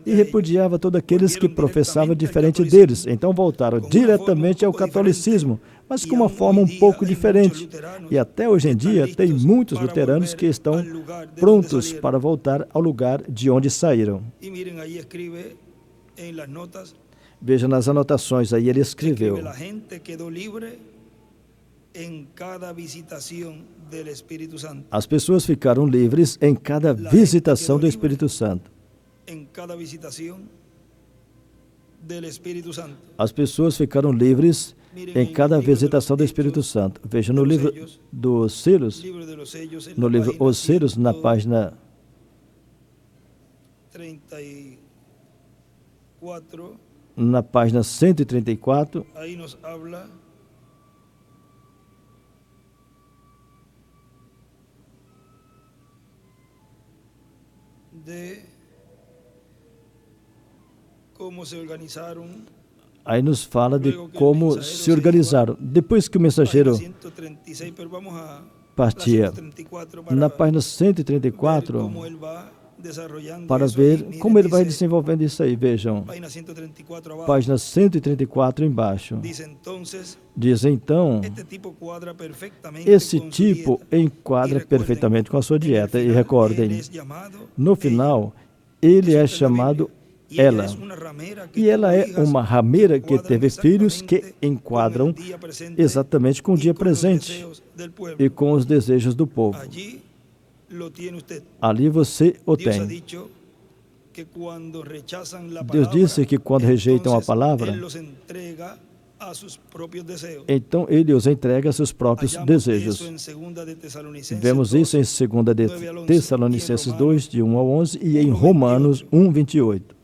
e repudiava todos aqueles que professavam diferente deles. Então voltaram diretamente ao catolicismo, mas com uma forma um pouco diferente. E até hoje em dia, tem muitos luteranos que estão prontos para voltar ao lugar de onde saíram. Veja nas anotações, aí ele escreveu, as pessoas ficaram livres em cada visitação do Espírito Santo. As pessoas ficaram livres em cada visitação do Espírito Santo. Veja no livro dos selos, no livro Os Selos, na página 34, na página 134, aí nos habla de como se organizaram. Aí nos fala de como se organizaram. Depois que o mensageiro partia, na página 134, para ver como ele vai desenvolvendo isso aí. Vejam, página 134 embaixo. Diz então, esse tipo enquadra perfeitamente com a sua dieta. E recordem, no final, ele é chamado ela. E ela é uma rameira que teve filhos que enquadram exatamente com o dia presente e com os desejos do povo. Ali você o tem. Deus disse que quando rejeitam a palavra, então Ele os entrega a seus próprios desejos. Vemos isso em 2 Tessalonicenses 2, de 1 ao 11, e em Romanos 1, 28.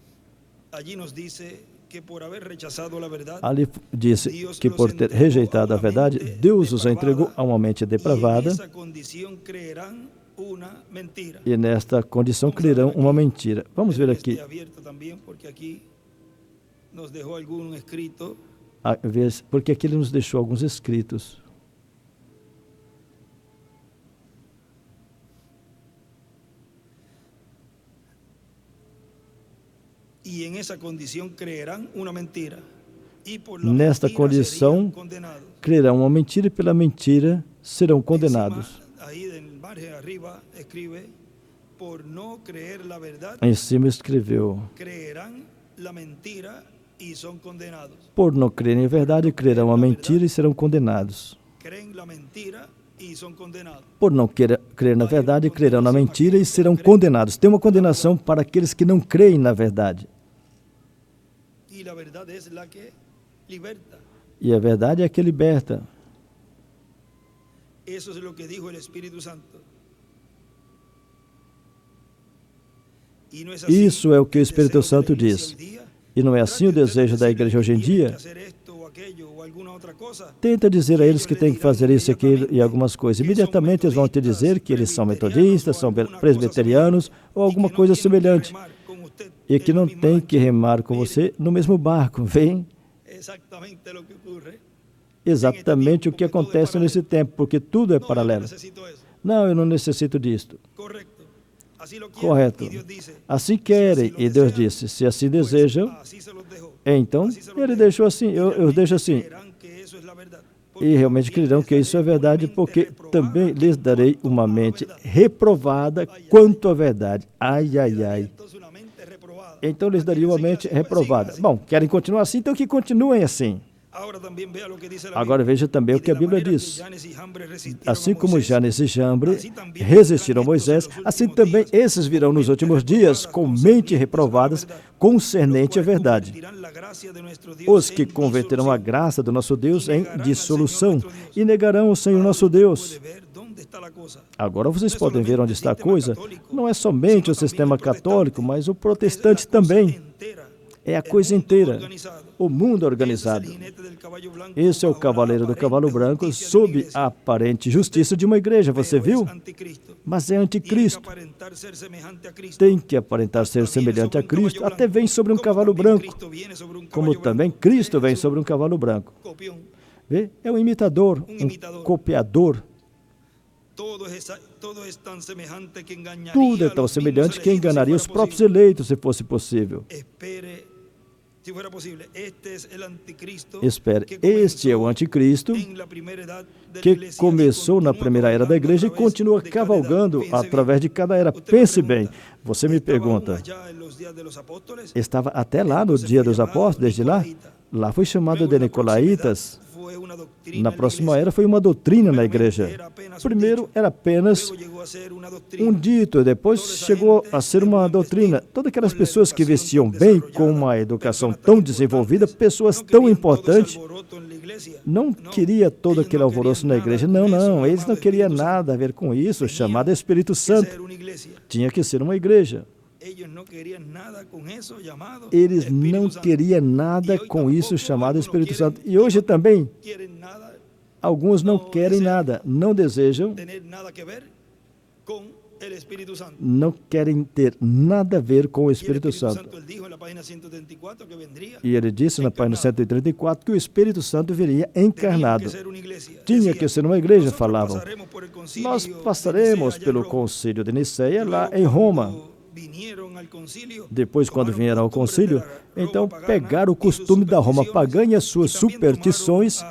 Ali disse que por ter rejeitado a verdade, Deus os entregou a uma mente depravada e nesta condição crerão uma mentira. Vamos ver aqui. Porque aqui ele nos deixou alguns escritos. Nesta condição, crerão uma mentira e pela mentira serão condenados. Em cima escreveu: por não crerem em verdade, crerão a mentira e serão condenados. Por não crer na verdade, crerão na mentira e serão condenados. Tem uma condenação para aqueles que não creem na verdade. E a verdade é a que liberta. Isso é o que o Espírito Santo diz. E não é assim o desejo da igreja hoje em dia? Tenta dizer a eles que têm que fazer isso, aquilo e algumas coisas. Imediatamente eles vão te dizer que eles são metodistas, são presbiterianos ou alguma coisa semelhante. E que não tem que remar com você no mesmo barco. Vem? Exatamente o que acontece nesse tempo, porque tudo é paralelo. Não, eu não necessito disto. Correto. Assim querem, e Deus disse, se assim desejam, então ele deixou assim, eu deixo assim. E realmente crerão que isso é verdade, porque também lhes darei uma mente reprovada quanto à verdade. Ai, ai, ai. Então lhes daria uma mente reprovada. Bom, querem continuar assim? Então que continuem assim. Agora veja também o que a Bíblia diz. Assim como Janes e Jambre resistiram a Moisés, assim também esses virão nos últimos dias com mente reprovadas concernente à verdade. Os que converterão a graça do nosso Deus em dissolução e negarão o Senhor nosso Deus. Agora vocês podem ver onde está a coisa. Não é somente o sistema católico, mas o protestante também. É a coisa inteira. O mundo organizado. Esse é o cavaleiro do cavalo branco sob a aparente justiça de uma igreja, você viu? Mas é anticristo. Tem que aparentar ser semelhante a Cristo, até vem sobre um cavalo branco. Como também Cristo vem sobre um cavalo branco. Vê? É um imitador, um copiador. Tudo é tão semelhante que enganaria os próprios eleitos, se fosse possível. Espere, este é o anticristo que começou na primeira era da igreja e continua cavalgando através de cada era. Pense bem, você me pergunta, estava até lá no dia dos apóstolos, desde lá? Lá foi chamado de Nicolaitas. Na próxima era foi uma doutrina na igreja. Primeiro era apenas um dito, depois chegou a ser uma doutrina. Todas aquelas pessoas que vestiam bem, com uma educação tão desenvolvida, pessoas tão importantes, não queria todo aquele alvoroço na igreja. Não, eles não queriam nada a ver com isso, chamado Espírito Santo. Tinha que ser uma igreja. Eles não queriam nada com isso chamado Espírito Santo. E hoje também, alguns não querem nada, não desejam, não querem ter nada a ver com o Espírito Santo. E ele disse na página 134 que o Espírito Santo viria encarnado. Tinha que ser uma igreja, falavam. Nós passaremos pelo concílio de Niceia lá em Roma. Depois, quando vieram ao concílio, então pegaram o costume da Roma pagã e as suas superstições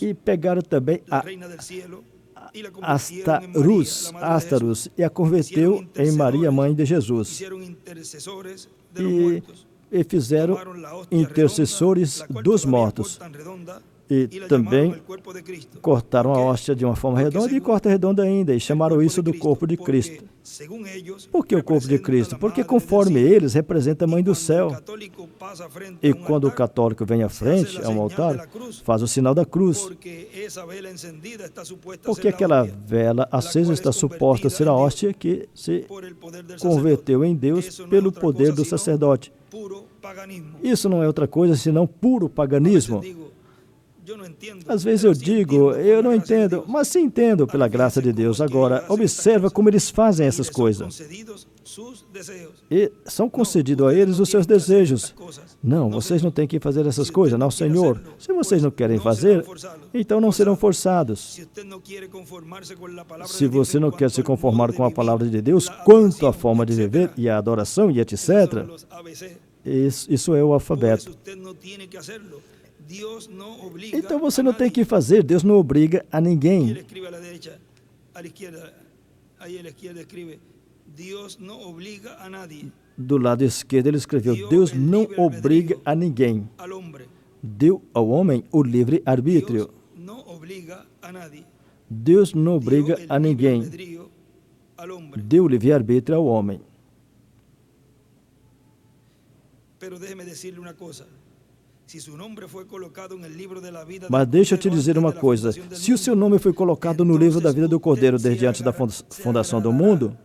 e pegaram também a Astarus e a converteu em Maria, mãe de Jesus. E fizeram intercessores dos mortos. E também cortaram a hóstia de uma forma redonda e corta redonda ainda, e chamaram isso do corpo de Cristo. Por que o corpo de Cristo? Porque conforme eles, representa a mãe do céu. E quando o católico vem à frente, a um altar, faz o sinal da cruz. Porque aquela vela acesa está suposta a ser a hóstia que se converteu em Deus pelo poder do sacerdote. Isso não é outra coisa senão puro paganismo. Às vezes eu digo, eu não entendo, mas sim entendo pela graça de Deus. Agora, observa como eles fazem essas coisas. E são concedidos a eles os seus desejos. Não, vocês não têm que fazer essas coisas. Não, Senhor. Se vocês não querem fazer, então não serão forçados. Se você não quer se conformar com a palavra de Deus, quanto à forma de viver e a adoração e etc., isso é o alfabeto. Então você não tem que fazer, Deus não obriga a ninguém. Do lado esquerdo ele escreveu, Deus não obriga a ninguém. Deu ao homem o livre-arbítrio. Deus não obriga a ninguém. Deu o livre-arbítrio ao homem. Mas deixa eu te dizer uma coisa, se o seu nome foi colocado no livro da vida do Cordeiro desde antes da fundação do mundo,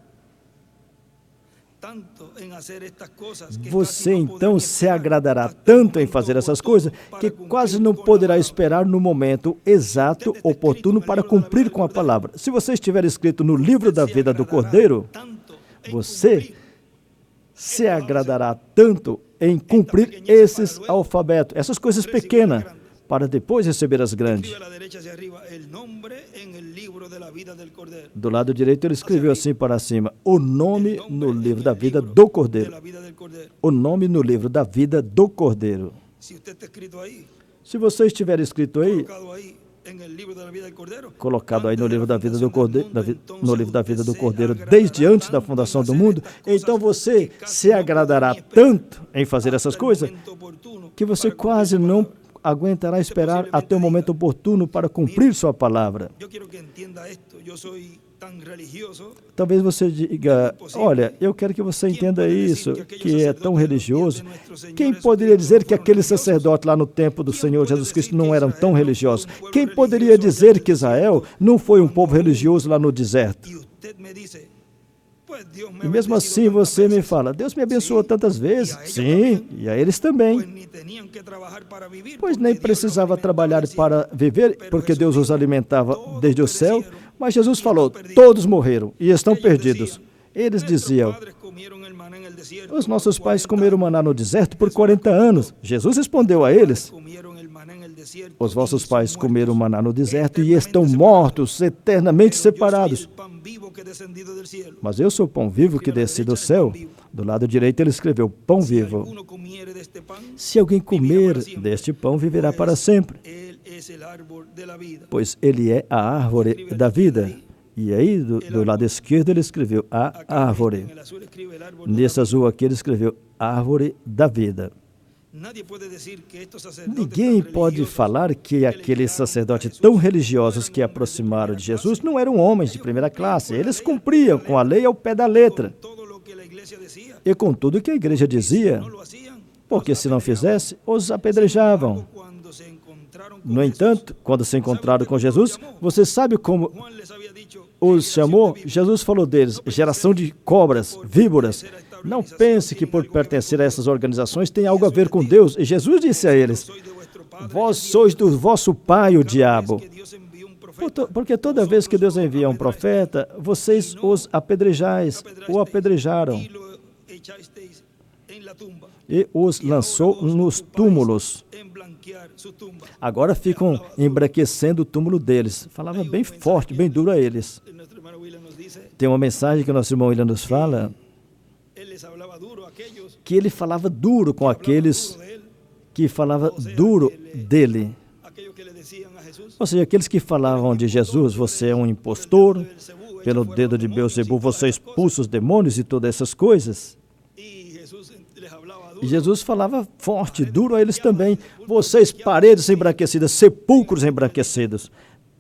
você então se agradará tanto em fazer essas coisas que quase não poderá esperar no momento exato, oportuno para cumprir com a palavra. Se você estiver escrito no livro da vida do Cordeiro, você se agradará tanto em cumprir esses alfabetos, essas coisas pequenas, para depois receber as grandes. Do lado direito ele escreveu assim para cima, o nome no livro da vida do Cordeiro. O nome no livro da vida do Cordeiro. Se você estiver escrito aí, colocado aí no livro da vida do Cordeiro, no livro da vida do Cordeiro desde antes da fundação do mundo, então você se agradará tanto em fazer essas coisas que você quase não aguentará esperar até o momento oportuno para cumprir sua palavra. Talvez você diga, olha, eu quero que você entenda isso, que é tão religioso. Quem poderia dizer que aqueles sacerdotes lá no templo do Senhor Jesus Cristo não eram tão religiosos? Quem poderia dizer que Israel não foi um povo religioso lá no deserto? E mesmo assim você me fala, Deus me abençoou tantas vezes. Sim, e a eles também. Pois nem precisava trabalhar para viver, porque Deus os alimentava desde o céu. Mas Jesus falou, todos morreram e estão perdidos. Eles diziam, os nossos pais comeram maná no deserto por 40 anos. Jesus respondeu a eles, os vossos pais comeram maná no deserto e estão mortos, eternamente separados. Mas eu sou o pão vivo que desci do céu. Do lado direito ele escreveu, pão vivo. Se alguém comer deste pão, viverá para sempre. Pois ele é a árvore da vida. E aí, do lado esquerdo, ele escreveu a árvore. Nesse azul aqui, ele escreveu árvore da vida. Ninguém pode falar que aqueles sacerdotes tão religiosos que aproximaram de Jesus não eram homens de primeira classe. Eles cumpriam com a lei ao pé da letra. E com tudo que a igreja dizia, porque se não fizesse, os apedrejavam. No entanto, quando se encontraram com Jesus, você sabe como os chamou? Jesus falou deles, geração de cobras, víboras. Não pense que por pertencer a essas organizações tem algo a ver com Deus. E Jesus disse a eles, vós sois do vosso pai o diabo. Porque toda vez que Deus envia um profeta, vocês os apedrejais, o apedrejaram. E os lançou nos túmulos. Agora ficam embranquecendo o túmulo deles. Falava bem forte, bem duro a eles. Tem uma mensagem que o nosso irmão William nos fala, que ele falava duro com aqueles que falavam duro dele. Ou seja, aqueles que falavam de Jesus, você é um impostor, pelo dedo de Beelzebul você expulsa os demônios e todas essas coisas. E Jesus falava forte, duro a eles também. Vocês, paredes embranquecidas, sepulcros embranquecidos.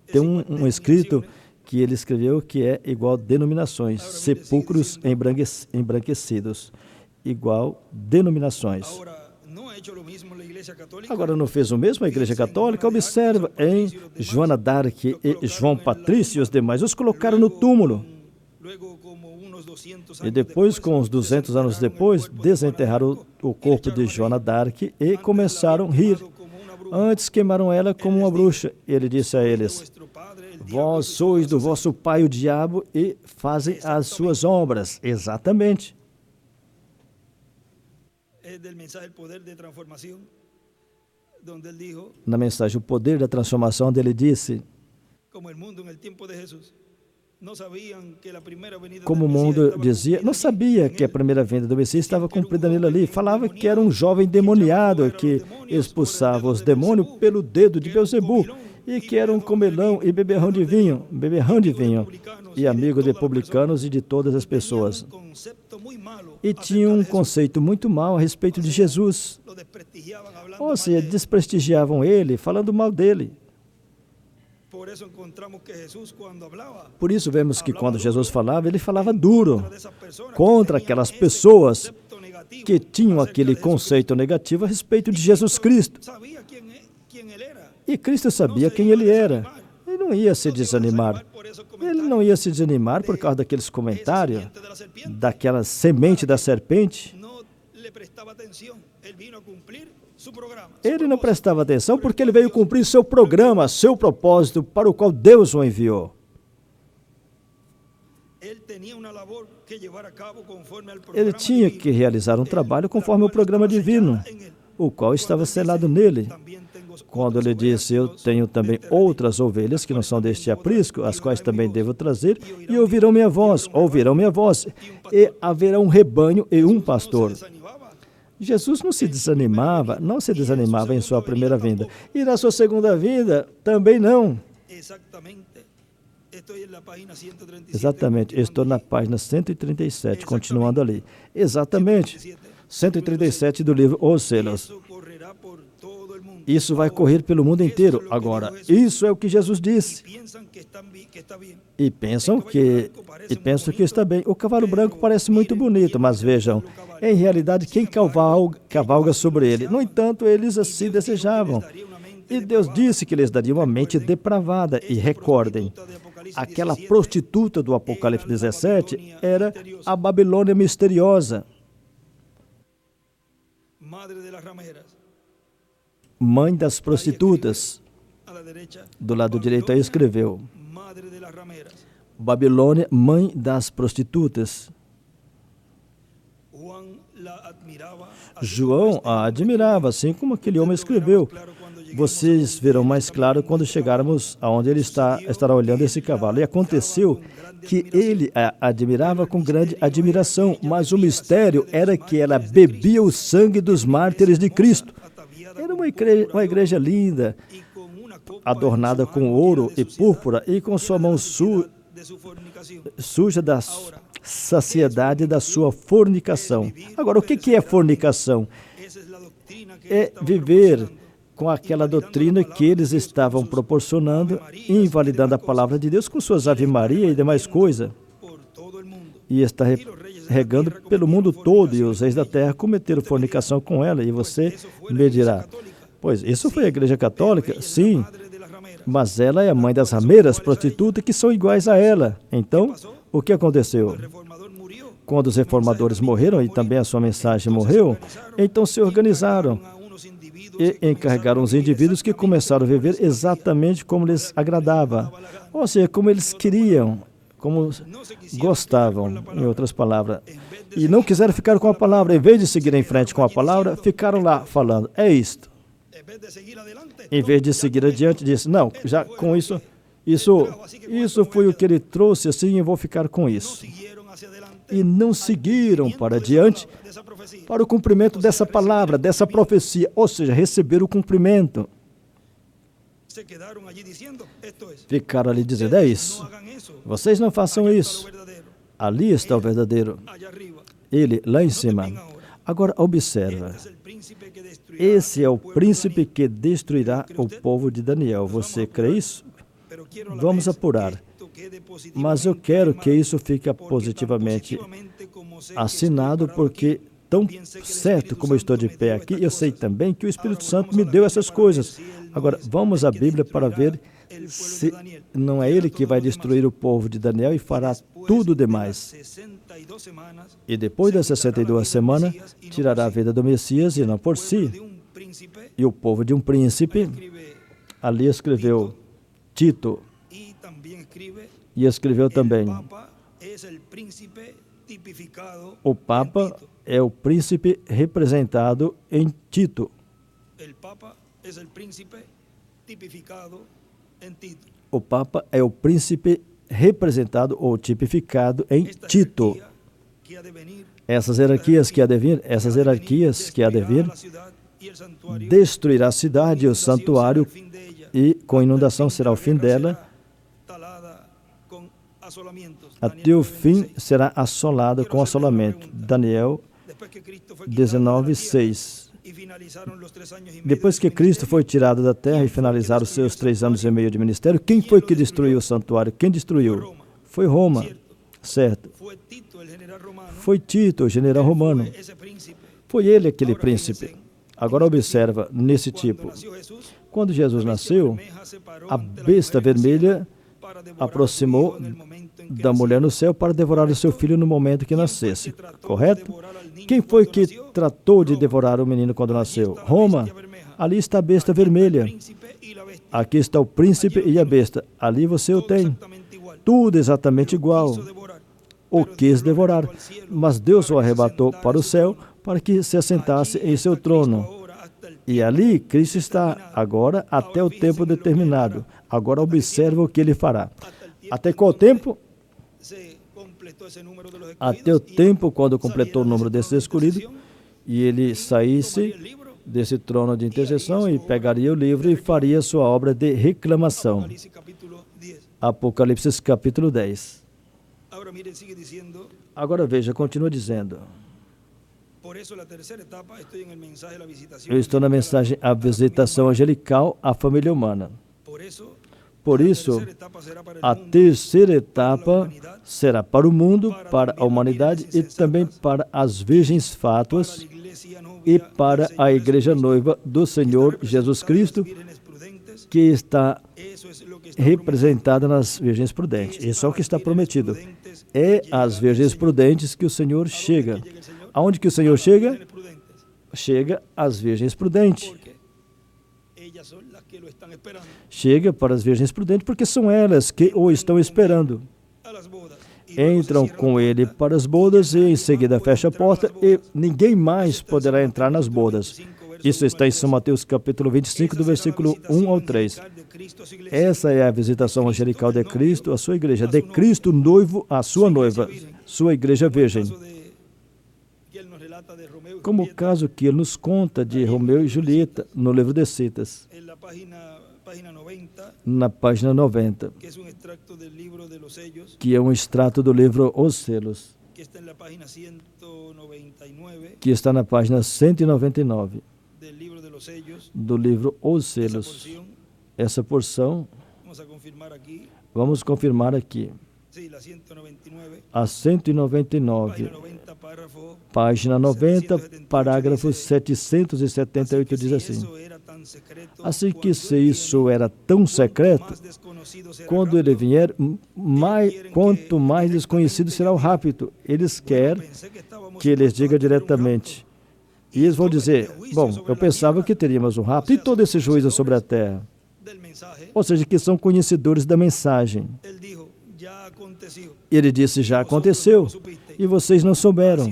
Tem um escrito que ele escreveu que é igual denominações. Sepulcros embranquecidos. Igual denominações. Agora, não fez o mesmo a Igreja Católica? Observa, em Joana d'Arc e João Patrício e os demais, os colocaram no túmulo. E depois, com uns 200 anos depois, desenterraram o corpo de Joana d'Arc e começaram a rir. Antes queimaram ela como uma bruxa. Ele disse a eles: vós sois do vosso pai o diabo e fazem as suas obras. Exatamente. Na mensagem O Poder da Transformação, onde ele disse: como o mundo dizia, não sabia que a primeira vinda do Messias estava cumprida nele ali. Falava que era um jovem demoniado que expulsava os demônios pelo dedo de Beelzebu e que era um comelão e beberrão de vinho, e amigo de publicanos e de todas as pessoas. E tinha um conceito muito mau a respeito de Jesus. Ou seja, desprestigiavam ele, falando mal dele. Por isso vemos que quando Jesus falava, ele falava duro contra aquelas pessoas que tinham aquele conceito negativo a respeito de Jesus Cristo. E Cristo sabia quem ele era. Ele não ia se desanimar. Ele não ia se desanimar por causa daqueles comentários, daquela semente da serpente. Ele não prestava atenção porque ele veio cumprir seu programa, seu propósito para o qual Deus o enviou. Ele tinha que realizar um trabalho conforme o programa divino, o qual estava selado nele. Quando ele disse: eu tenho também outras ovelhas que não são deste aprisco, as quais também devo trazer, e ouvirão minha voz, e haverá um rebanho e um pastor. Jesus não se desanimava em sua primeira vinda. E na sua segunda vinda, também não. Exatamente, estou na página 137, continuando ali. Exatamente, 137 do livro Os Selos. Isso vai correr pelo mundo inteiro. Agora, isso é o que Jesus disse. E pensam que está bem. O cavalo branco parece muito bonito, mas vejam, em realidade, quem cavalga sobre ele? No entanto, eles assim desejavam. E Deus disse que lhes daria uma mente depravada. E recordem, aquela prostituta do Apocalipse 17 era a Babilônia misteriosa. Mãe das prostitutas. Do lado direito aí escreveu: Babilônia, mãe das prostitutas. João a admirava, assim como aquele homem escreveu. Vocês verão mais claro quando chegarmos aonde ele estará olhando esse cavalo. E aconteceu que ele a admirava com grande admiração, mas o mistério era que ela bebia o sangue dos mártires de Cristo. Era uma igreja linda, adornada com ouro e púrpura, e com sua mão suja da saciedade da sua fornicação. Agora, o que é fornicação? É viver com aquela doutrina que eles estavam proporcionando, invalidando a palavra de Deus com suas Ave Maria e demais coisas. E está regando pelo mundo todo, e os reis da terra cometeram fornicação com ela. E você me dirá: pois isso foi a Igreja Católica? Sim, mas ela é a mãe das rameiras, prostitutas, que são iguais a ela. Então, o que aconteceu? Quando os reformadores morreram e também a sua mensagem morreu, então se organizaram e encarregaram os indivíduos que começaram a viver exatamente como lhes agradava, ou seja, como eles queriam, como gostavam, em outras palavras. E não quiseram ficar com a palavra. Em vez de seguir em frente com a palavra, ficaram lá falando: é isto. Em vez de seguir adiante, disse: não, já com isso foi o que ele trouxe, assim eu vou ficar com isso. E não seguiram para adiante para o cumprimento dessa palavra, dessa profecia, ou seja, receber o cumprimento. Ficaram ali dizendo: é isso. Vocês não façam isso. Ali está o verdadeiro. Ele, lá em cima. Agora, observa. Esse é o príncipe que destruirá o povo de Daniel. Você crê isso? Vamos apurar. Mas eu quero que isso fique positivamente assinado, porque tão certo como eu estou de pé aqui, eu sei também que o Espírito Santo me deu essas coisas. Agora, vamos à Bíblia para ver não é ele que vai destruir o povo de Daniel e fará tudo demais. E depois das 62 semanas, tirará a vida do Messias e não por si. E o povo de um príncipe, ali escreveu Tito, e escreveu também, o Papa é o príncipe representado em Tito. O Papa é o príncipe representado ou tipificado em Tito. Essas hierarquias que há de vir, destruirá a cidade e o santuário, e com inundação será o fim dela. Até o fim será assolado com assolamento. Daniel 19:6. Depois que Cristo foi tirado da terra e finalizaram os seus 3 anos e meio de ministério, quem foi que destruiu o santuário? Quem destruiu? Foi Roma, certo? Foi Tito, o general romano. Foi ele aquele príncipe. Agora observa, nesse tipo, quando Jesus nasceu, a besta vermelha aproximou da mulher no céu para devorar o seu filho no momento que nascesse, correto? Quem foi que tratou de devorar o menino quando nasceu? Roma. Ali está a besta vermelha. Aqui está o príncipe e a besta. Ali você o tem. Tudo exatamente igual. O quis devorar, mas Deus o arrebatou para o céu para que se assentasse em seu trono. E ali Cristo está agora até o tempo determinado. Agora observa o que ele fará. Até qual tempo? Até o tempo quando completou o número desses escolhidos, e ele saísse desse trono de intercessão e pegaria o livro e faria sua obra de reclamação. Apocalipse capítulo 10. Agora veja, continua dizendo. Eu estou na mensagem A Visitação Angelical à Família Humana. Por isso, a terceira etapa será para o mundo, para a humanidade e também para as virgens fátuas e para a igreja noiva do Senhor Jesus Cristo, que está representada nas virgens prudentes. Isso é o que está prometido. É às virgens prudentes que o Senhor chega. Aonde que o Senhor chega? Chega às virgens prudentes. Chega para as virgens prudentes, porque são elas que o estão esperando. Entram com ele para as bodas e em seguida fecha a porta e ninguém mais poderá entrar nas bodas. Isso está em São Mateus capítulo 25, do versículo 1 ao 3. Essa é a visitação angelical de Cristo à sua igreja, de Cristo noivo à sua noiva, sua igreja virgem. Como o caso que ele nos conta de Romeu e Julieta, no livro de Citas, na página 90, que é um extrato do livro Os Selos, que está na página 199 do livro Os Selos. Essa porção, vamos confirmar aqui. A 199, página 90, parágrafo 778, diz assim: assim que se isso era tão secreto, quando ele vier, quanto mais desconhecido será o rapto. Eles querem que eles diga diretamente. E eles vão dizer, bom, eu pensava que teríamos um rapto e todo esse juízo sobre a terra. Ou seja, que são conhecedores da mensagem. Ele disse, já aconteceu, e vocês não souberam.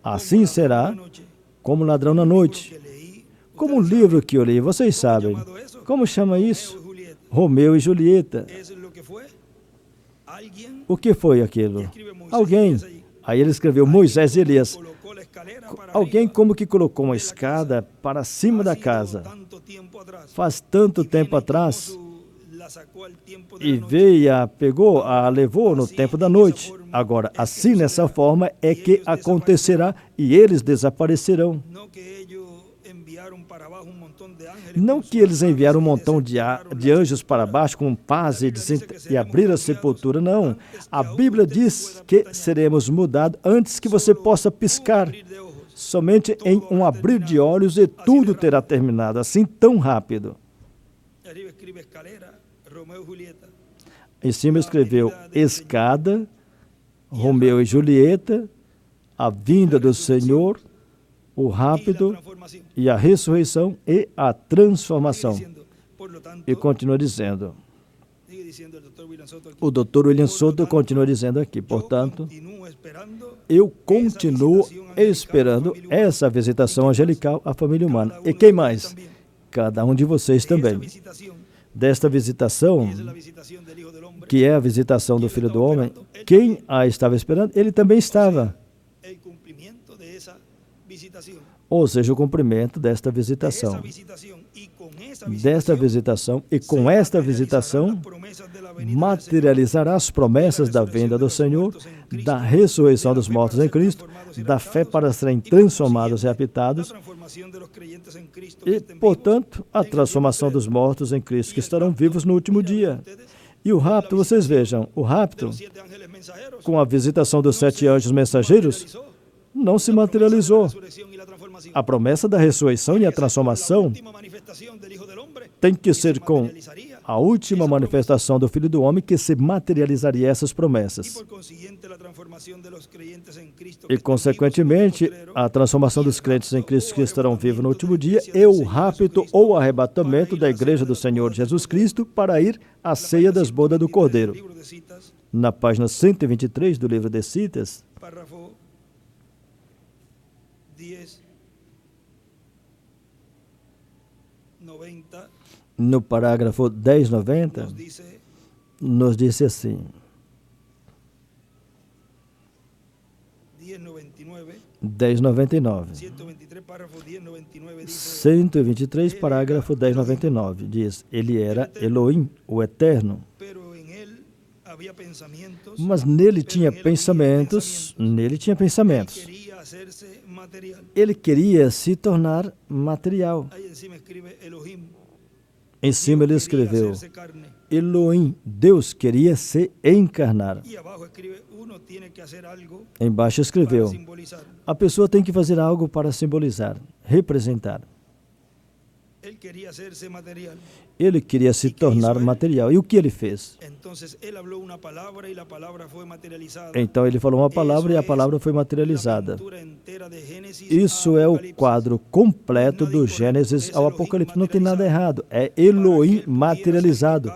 Assim será como ladrão na noite. Como um livro que eu li, vocês sabem. Como chama isso? Romeu e Julieta. O que foi aquilo? Alguém. Aí ele escreveu Moisés e Elias. Alguém como que colocou uma escada para cima da casa. Faz tanto tempo atrás. E veio, a levou no tempo da noite. Agora, assim, nessa forma, é que acontecerá e eles desaparecerão. Não que eles enviaram um montão de anjos para baixo com paz e abriram a sepultura, não. A Bíblia diz que seremos mudados antes que você possa piscar. Somente em um abrir de olhos e tudo terá terminado, assim tão rápido. Em cima escreveu escada, Romeu e Julieta, a vinda do Senhor, o rapto e a ressurreição e a transformação. E continua dizendo, o Dr. William Soto continua dizendo aqui, portanto, eu continuo esperando essa visitação angelical à família humana. E quem mais? Cada um de vocês também. Desta visitação, que é a visitação do Filho do Homem, quem a estava esperando? Ele também estava. Ou seja, o cumprimento desta visitação. Desta visitação e com esta visitação materializará as promessas da vinda do Senhor, da ressurreição dos mortos em Cristo, da fé para serem transformados e habitados e, portanto, a transformação dos mortos em Cristo que estarão vivos no último dia. E o rapto, vocês vejam, o rapto, com a visitação dos 7 anjos mensageiros, não se materializou. A promessa da ressurreição e a transformação tem que ser com a última manifestação do Filho do Homem que se materializaria essas promessas. E, consequentemente, a transformação dos crentes em Cristo que estarão vivos no último dia é o rapto ou arrebatamento da Igreja do Senhor Jesus Cristo para ir à ceia das bodas do Cordeiro. Na página 123 do livro de Citas, no parágrafo 1090, nos disse assim, 1099, 123, parágrafo 1099, diz, ele era Elohim, o Eterno, mas nele tinha pensamentos, ele queria se tornar material. Em cima ele escreveu, Elohim, Deus queria se encarnar. Embaixo escreveu, a pessoa tem que fazer algo para simbolizar, representar. Ele queria se tornar material. E o que ele fez? Então ele falou uma palavra e a palavra foi materializada. Isso é o quadro completo do Gênesis ao Apocalipse. Não tem nada errado. É Elohim materializado.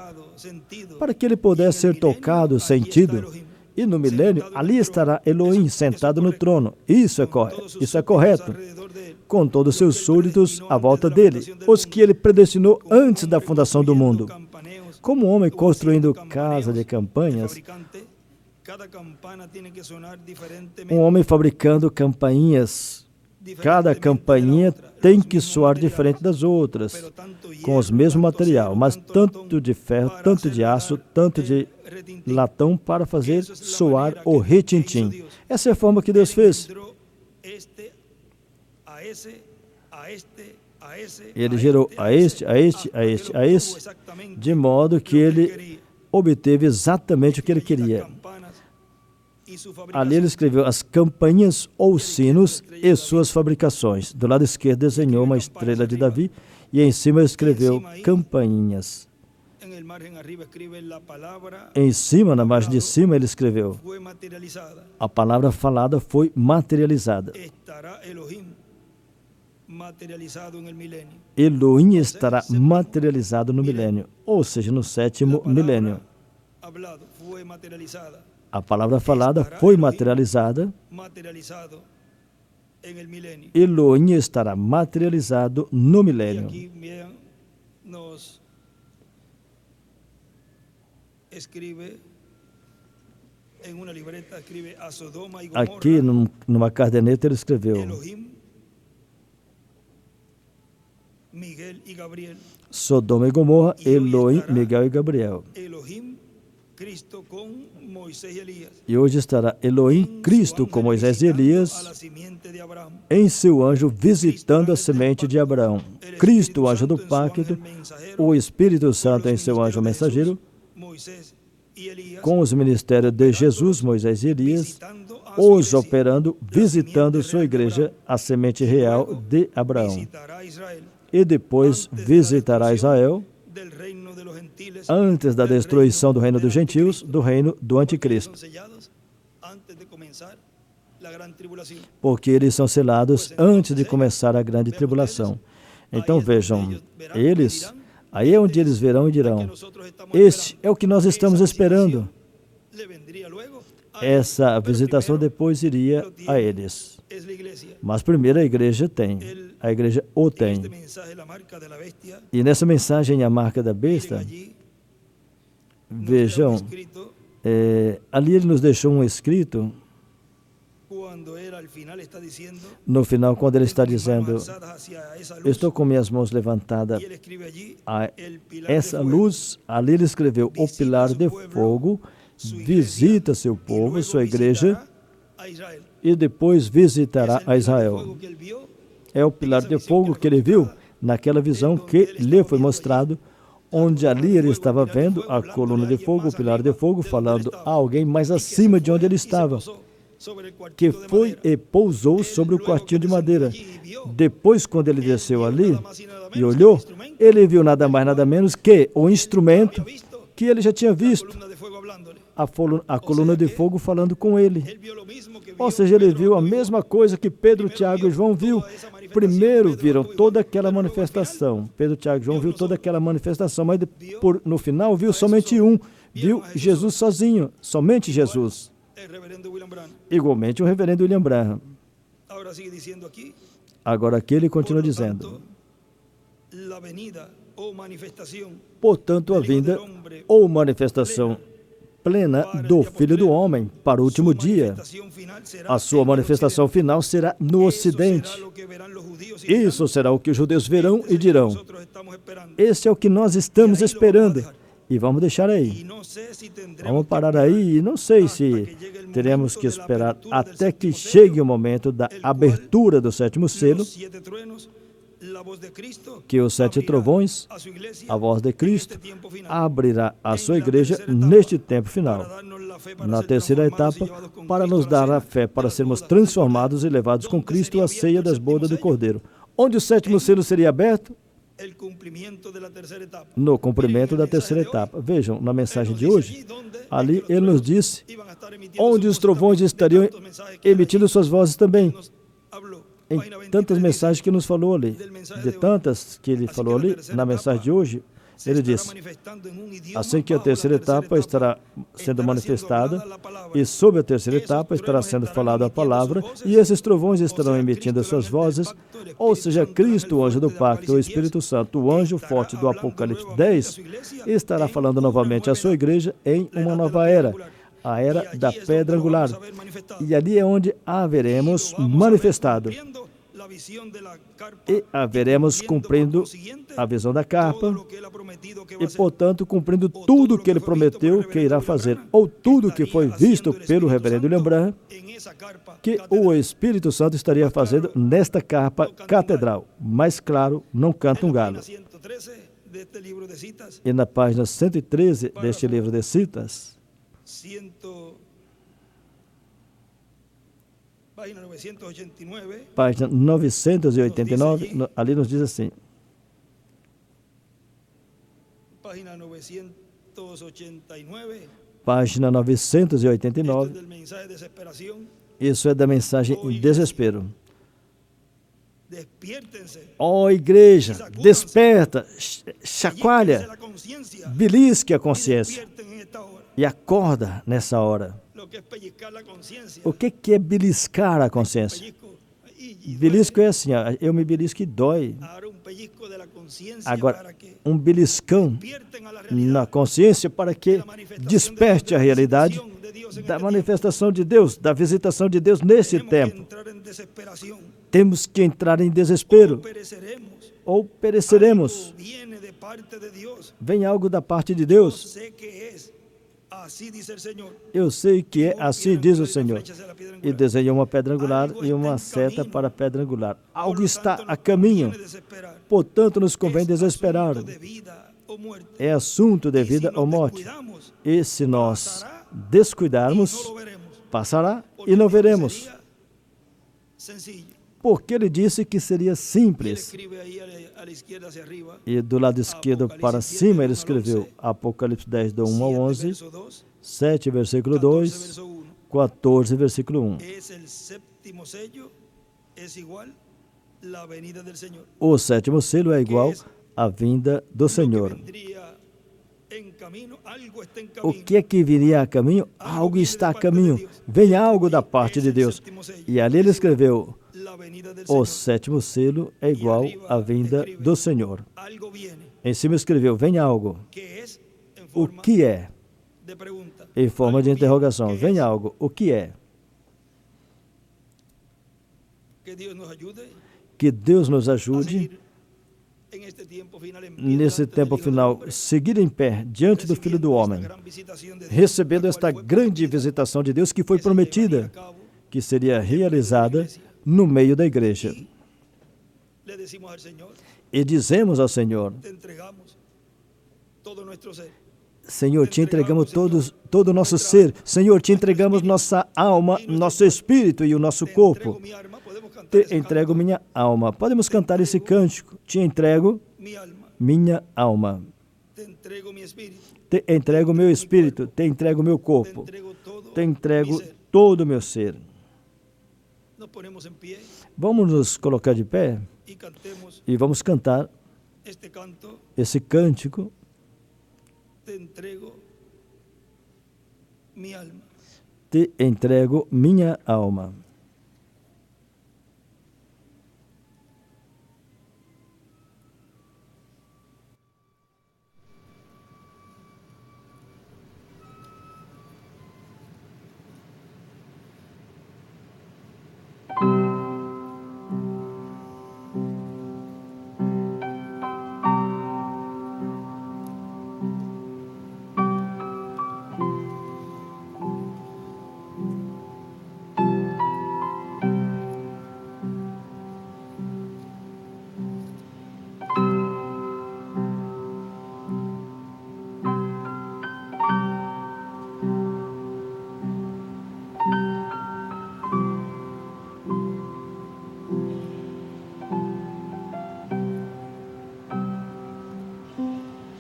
Para que ele pudesse ser tocado, sentido. E no milênio, ali estará Elohim sentado no trono. Isso é correto. Com todos os seus súditos à volta dele, os que ele predestinou antes da fundação do mundo. Como um homem construindo casa de campanhas, um homem fabricando campainhas, cada campainha tem que soar diferente das outras, com os mesmos material, mas tanto de ferro, tanto de aço, tanto de latão para fazer soar o retintim. Essa é a forma que Deus fez. Ele gerou a este, de modo que ele obteve exatamente o que ele queria. Ali ele escreveu as campainhas ou sinos e suas fabricações. Do lado esquerdo desenhou uma estrela de Davi e em cima escreveu campainhas. Em cima, na margem de cima, ele escreveu: a palavra falada foi materializada. Elohim estará materializado no milênio, ou seja, no 7º milênio. A palavra falada foi materializada. Elohim estará materializado no milênio. Aqui, numa caderneta, ele escreveu: Sodoma e Gomorra, Elohim, Miguel e Gabriel. E hoje estará Elohim, Cristo com Moisés e Elias, em seu anjo visitando a semente de Abraão. Cristo, o anjo do pacto, o Espírito Santo em seu anjo mensageiro, com os ministérios de Jesus, Moisés e Elias, os operando, visitando sua igreja, a semente real de Abraão. E depois visitará Israel, antes da destruição do reino dos gentios, do reino do anticristo. Porque eles são selados antes de começar a grande tribulação. Então vejam, eles, aí é onde eles verão e dirão, este é o que nós estamos esperando. Essa visitação depois iria a eles. Mas primeiro a igreja o tem. E nessa mensagem, a marca da besta, vejam, ali ele nos deixou um escrito, no final, quando ele está dizendo, estou com minhas mãos levantadas a essa luz, ali ele escreveu, o pilar de fogo visita seu povo, sua igreja, e depois visitará a Israel. É o pilar de fogo que ele viu naquela visão que lhe foi mostrado, onde ali ele estava vendo a coluna de fogo, o pilar de fogo, falando a alguém mais acima de onde ele estava, que foi e pousou sobre o quartinho de madeira. Depois, quando ele desceu ali e olhou, ele viu nada mais, nada menos que o instrumento que ele já tinha visto, a coluna de fogo falando com ele. Ou seja, ele viu a mesma coisa que Pedro, Tiago e João viu. Primeiro viram toda aquela manifestação. Pedro, Tiago e João viu toda aquela manifestação, mas no final viu somente um. Viu Jesus sozinho, somente Jesus. Igualmente o reverendo William Branham. Agora aqui ele continua dizendo, portanto a vinda ou manifestação plena do Filho do Homem para o último dia. A sua manifestação final será no Ocidente. Isso será o que os judeus verão e dirão, esse é o que nós estamos esperando. E vamos deixar aí. Vamos parar aí e não sei se teremos que esperar até que chegue o momento da abertura do sétimo selo, que os 7 trovões, a voz de Cristo, abrirá a sua igreja neste tempo final, na terceira etapa, para nos dar a fé para sermos transformados e levados com Cristo à ceia das bodas do Cordeiro. Onde o sétimo selo seria aberto? No cumprimento da terceira etapa. Vejam, na mensagem de hoje, ali ele nos disse onde os trovões estariam emitindo suas vozes também. Em tantas mensagens que nos falou ali, de tantas que ele falou ali, na mensagem de hoje, ele disse, assim que a terceira etapa estará sendo manifestada, e sob a terceira etapa estará sendo falada a palavra, e esses trovões estarão emitindo as suas vozes, ou seja, Cristo, o anjo do pacto, o Espírito Santo, o anjo forte do Apocalipse 10, estará falando novamente à sua igreja em uma nova era, a era da pedra angular. E ali é onde a veremos manifestado. E a veremos cumprindo a visão da carpa e, portanto, cumprindo tudo o que ele prometeu que irá fazer, ou tudo que foi visto pelo reverendo William Branham, que o Espírito Santo estaria fazendo nesta carpa catedral. Mais claro, não canta um galo. E na página 113 deste livro de citas, página 989, ali nos diz assim, página 989, isso é da mensagem em desespero. Ó igreja, desperta, chacoalha, belisque a consciência e acorda nessa hora. O que é beliscar a consciência? Belisco é assim, eu me belisco e dói. Agora, um beliscão na consciência para que desperte a realidade da manifestação de Deus, da visitação de Deus nesse tempo. Temos que entrar em desespero ou pereceremos. Vem algo da parte de Deus. Eu sei que é assim, diz o Senhor. E desenhou uma pedra angular e uma seta para a pedra angular. Algo está a caminho. Portanto, nos convém desesperar. É assunto de vida ou morte. E se nós descuidarmos, passará e não veremos. Porque ele disse que seria simples. E do lado esquerdo para cima ele escreveu Apocalipse 10, do 1 ao 11, 7, versículo 2, 14, versículo 1. O sétimo selo é igual à vinda do Senhor. O que é que viria a caminho? Algo está a caminho. Vem algo da parte de Deus. E ali ele escreveu, o sétimo selo é igual à vinda do Senhor. Em cima escreveu, vem algo. O que é? Em forma de interrogação, vem algo. O que é? Que Deus nos ajude nesse tempo final, seguir em pé diante do Filho do Homem, recebendo esta grande visitação de Deus que foi prometida, que seria realizada no meio da igreja. E dizemos ao Senhor, Senhor, te entregamos todo o nosso ser. Senhor, te entregamos nossa alma, nosso espírito e o nosso corpo. Te entrego minha alma. Podemos cantar esse cântico. Te entrego minha alma. Te entrego meu espírito. Te entrego meu corpo. Te entrego todo o meu ser. Vamos nos colocar de pé e vamos cantar esse cântico. Te entrego minha alma.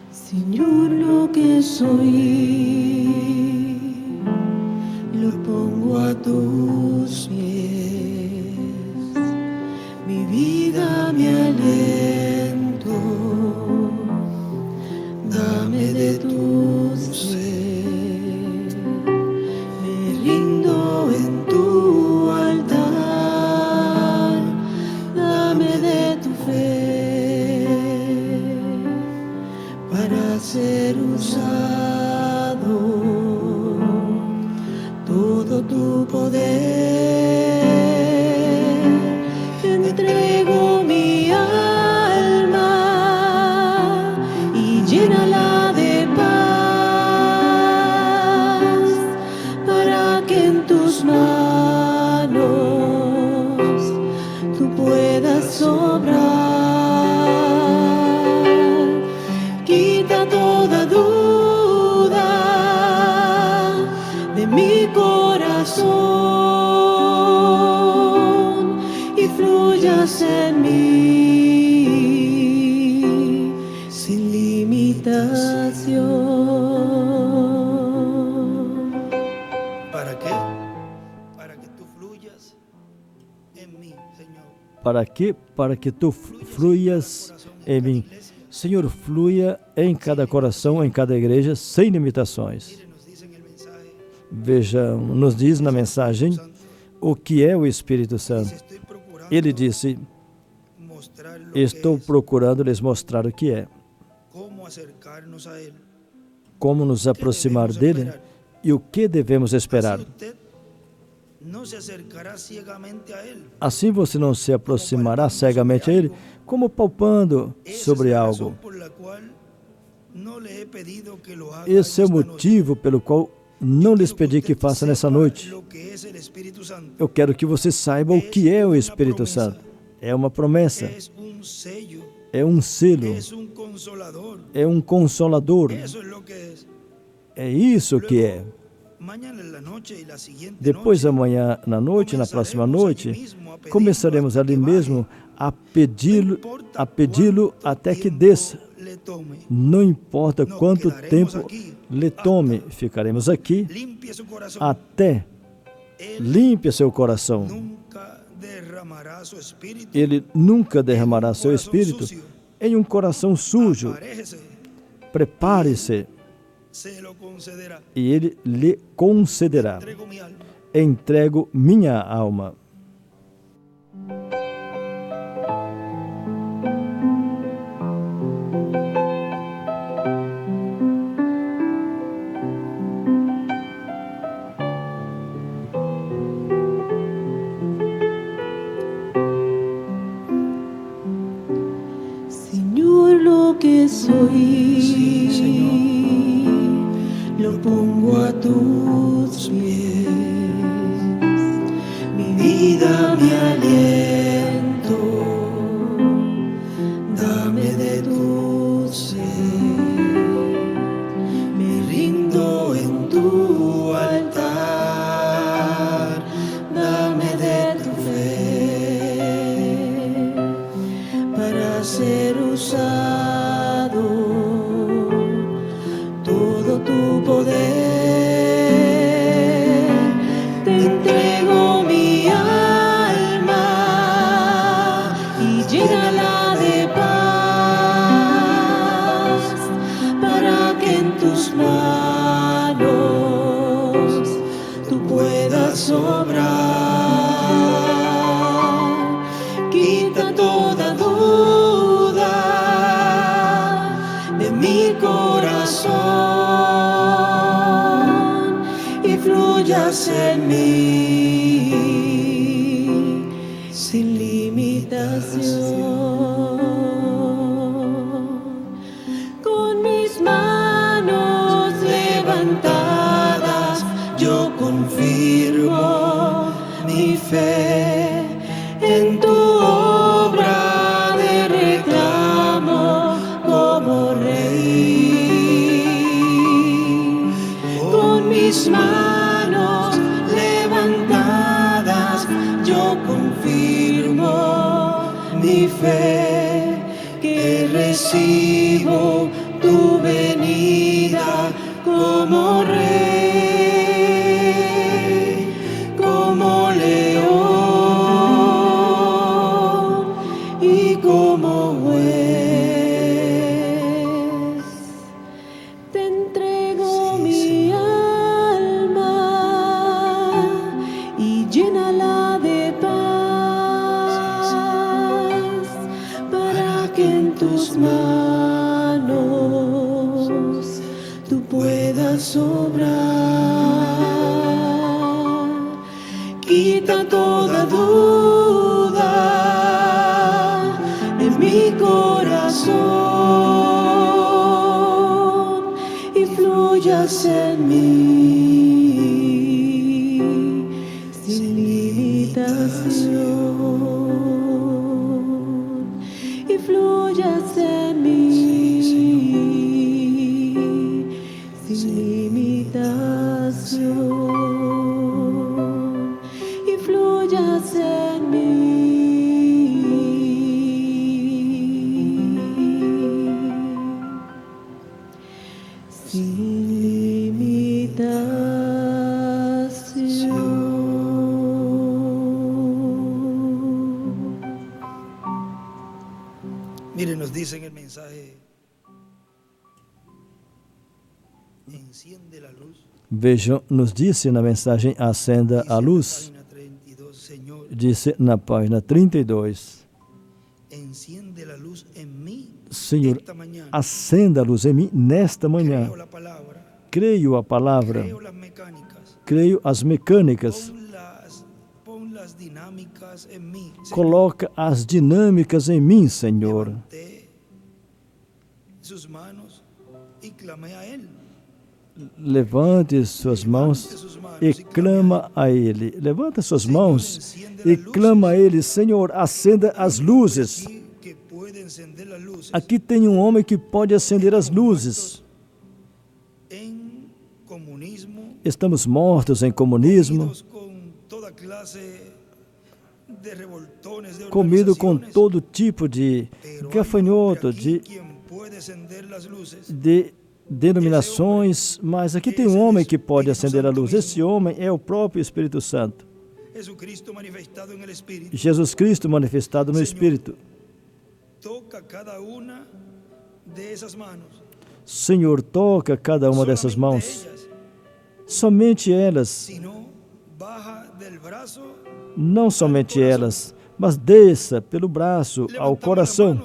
Señor, lo que soy, lo pongo a tus pies, mi vida, mi aliento, dame de tu ser, me rindo en tu altar, dame de tu fe. Para ser usado, todo tu poder, te entrego mi alma y llénala de paz, para que en tus manos tú puedas obrar. Quita toda duda de mi corazón y fluyas en mí sin limitación. ¿Para qué? Para que tú fluyas en mí, Señor. Para quê? Para que tu fluyas em mim. Senhor, flua em cada coração, em cada igreja, sem limitações. Veja, nos diz na mensagem o que é o Espírito Santo. Ele disse, estou procurando lhes mostrar o que é. Como nos aproximar dele e o que devemos esperar. Assim você não se aproximará cegamente a ele, como palpando sobre algo. Esse é o motivo pelo qual não lhes pedi que faça nessa noite. Eu quero que você saiba o que é o Espírito Santo. É uma promessa. É um selo. É um consolador. É isso que é. Depois, amanhã na noite, na próxima noite, começaremos ali mesmo a pedi-lo até que desça. Não importa quanto tempo lhe tome, ficaremos aqui até limpe seu coração. Ele nunca derramará seu espírito em um coração sujo. Prepare-se e ele lhe concederá. Entrego minha alma. Señor, lo que soy, Sí, Señor. lo pongo a tus pies. Mi vida, mi aliento, dame de tu ser. Me rindo en tu altar, dame de tu fe para ser usado. Todo tu poder, te entrego mi alma y llénala de paz, para que en tus manos tú puedas obrar. Quita toda duda de mi corazón y fluyas en mí sin limitación. Con mis manos levantadas yo confirmo mi fe en tu obra de reclamo como rey. Con mis manos levantadas yo confirmo mi fe que recibo tu venida como rey, como león y como juez. Te entrego mi alma y llénala de paz, para que en tus manos tú puedas obrar. Quita toda duda de mi corazón y fluyas en mí sin limitación y fluyas en mí sin limitación y fluyas en mí sin limitación. Mire, nos dice en el mensaje, enciende la luz. Vejam, nos disse na mensagem Acenda a Luz, Página 32, Señor, disse na página 32, enciende la luz en mí Senhor, esta mañana. acenda a luz em mim nesta manhã. Creo la palabra, Creio a palavra, creo las mecánicas, creio as mecânicas, pon las dinámicas en mí. coloca as dinâmicas em mim, Senhor. Levanté sus manos y clamé a Él. Levante suas mãos e clama a Ele. Levanta suas mãos e clama a Ele. Senhor, acenda as luzes. Aquí que puede encender las luces Aqui tem um homem que pode acender as luzes. en comunismo Estamos mortos em comunismo, comido com todo tipo de gafanhoto, de denominações, mas aqui tem um homem que pode acender a luz. Esse homem é o próprio Espírito Santo. Jesus Cristo manifestado no Espírito. Senhor, toca cada uma dessas mãos. Somente elas. Não somente elas, mas desça pelo braço ao coração.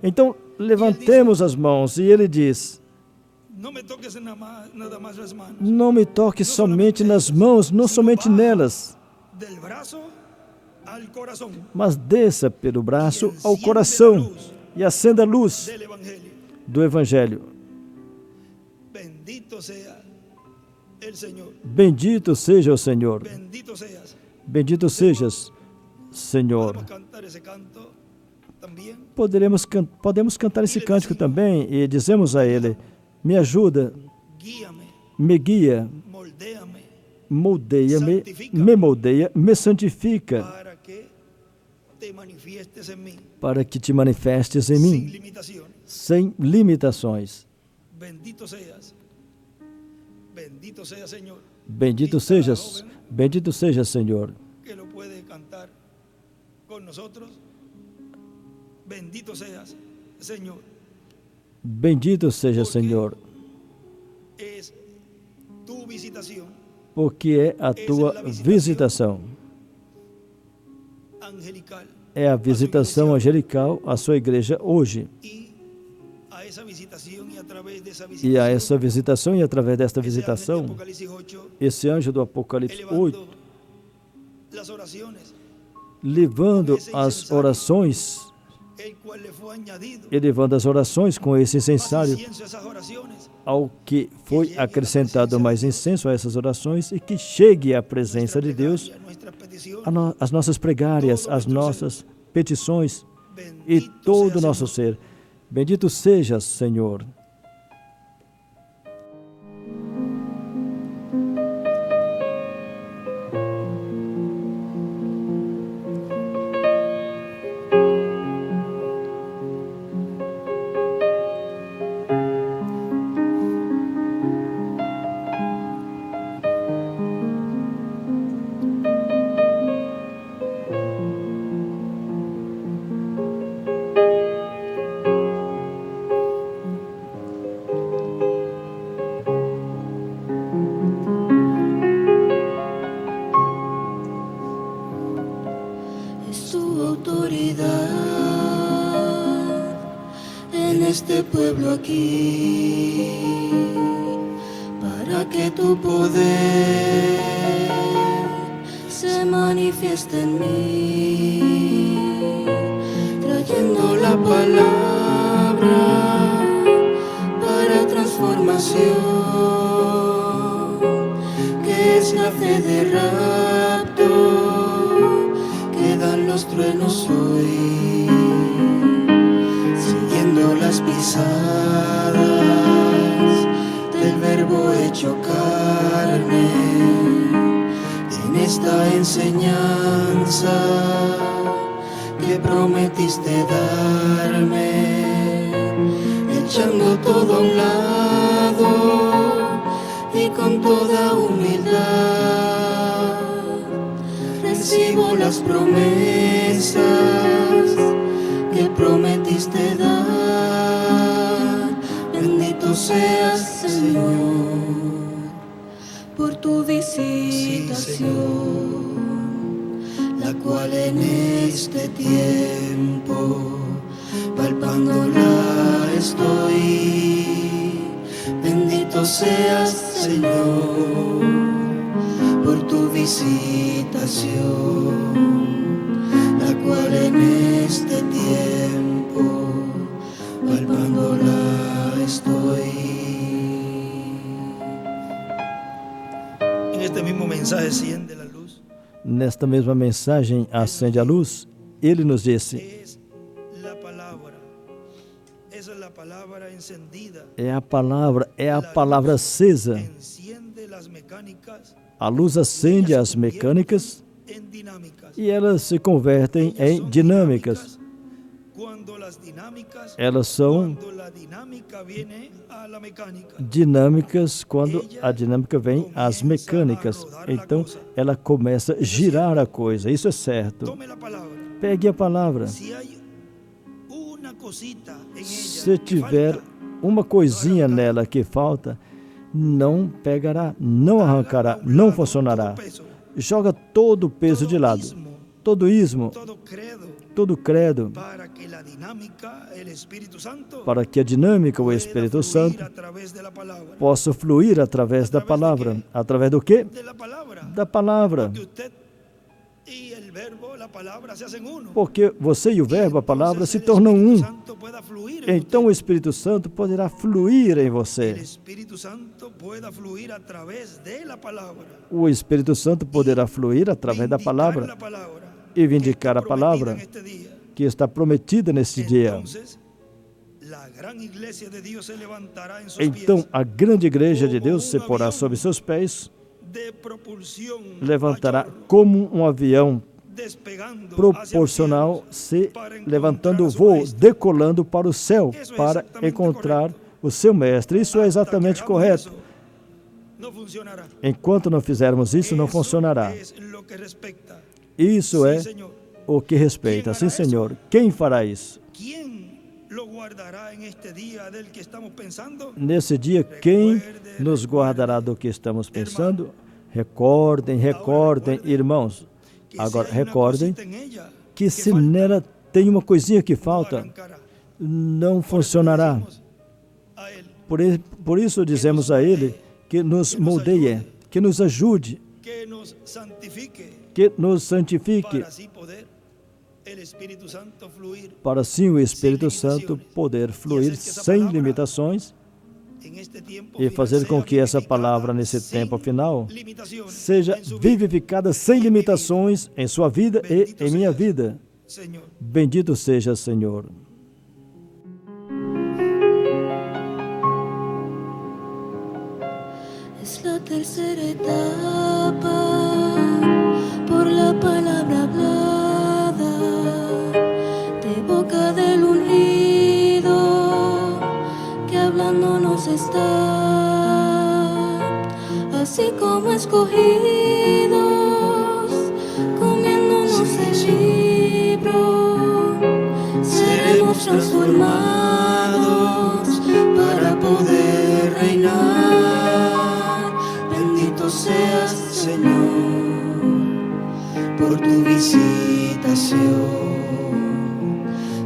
Então, levantemos as mãos e ele diz: não me toque somente nas mãos, não somente nelas, mas desça pelo braço ao coração e acenda a luz do Evangelho. Bendito seja o Senhor. Bendito sejas, Senhor. Podemos cantar esse cântico também e dizemos a Ele: me ajuda, me guia, moldeia-me, me moldeia, me santifica, para que te manifestes em mim, sem limitações. Bendito sejas, bendito seja, Senhor. Bendito seja, Senhor, porque é a tua visitação. É a visitação angelical à sua igreja hoje. E a essa visitação e através desta visitação, esse anjo do Apocalipse 8, levando as orações, elevando as orações com esse incensário, ao que foi acrescentado mais incenso a essas orações, e que chegue à presença de Deus as nossas pregárias, as nossas petições e todo o nosso ser. Bendito sejas, Senhor. Este pueblo aquí, para que tu poder se manifieste en mí, trayendo la palabra para transformación, que es la fe de rapto que dan los truenos hoy. Las pisadas del Verbo hecho carne, en esta enseñanza que prometiste darme, echando todo a un lado y con toda humildad recibo las promesas que prometiste dar. Bendito seas, Señor, por tu visitación, la cual en este tiempo palpándola estoy. Bendito seas, Señor, por tu visitación, la cual en este tiempo palpándola estoy. En este mismo mensaje enciende la luz. Nesta mesma mensagem acende a luz. Ele nos disse: é a palavra acesa A luz acende as mecânicas e elas se convertem em dinâmicas. Elas são dinâmicas quando a dinâmica vem às mecânicas. Então, ela começa a girar a coisa. Isso é certo. Pegue a palavra. Se tiver uma coisinha nela que falta, não pegará, não arrancará, não funcionará. Joga todo o peso de lado, todo ismo, todo credo, para que a dinâmica, o Espírito Santo, possa fluir através da palavra. Através do quê? Da palavra. Porque você e o verbo, a palavra, se tornam um. Então o Espírito Santo poderá fluir em você. O Espírito Santo poderá fluir através da palavra e vindicar a palavra que está prometida nesse dia. Então a grande igreja de Deus se porá sob seus pés, levantará como um avião proporcional, se levantando o voo, decolando para o céu, para encontrar o seu mestre. Isso é exatamente correto. Enquanto não fizermos isso, não funcionará. Isso é o que respeita. Sim, Senhor. Quem fará isso? Nesse dia, quem nos guardará do que estamos pensando? Recordem, irmãos. Agora, recordem que se nela tem uma coisinha que falta, não funcionará. Por isso dizemos a Ele que nos moldeie, que nos ajude, que nos santifique, para assim o Espírito Santo poder fluir sem limitações e fazer com que essa palavra, nesse tempo final, seja vivificada sem limitações em sua vida e em minha vida. Bendito seja, Senhor. Es la tercera etapa por la palabra hablada de boca del ungido que hablándonos está, así como escogidos comiéndonos el libro, seremos transformados para poder reinar. Bendito seas, Señor, por tu visitación,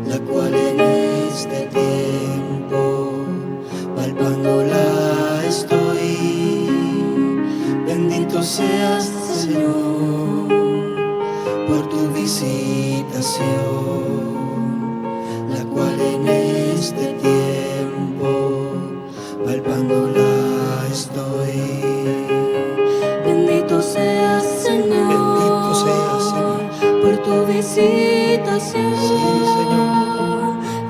la cual en este tiempo palpándola estoy. Bendito seas, Señor, por tu visitación, la cual en este tiempo palpándola estoy. Bendito seas, Señor, por tu visitación, sí,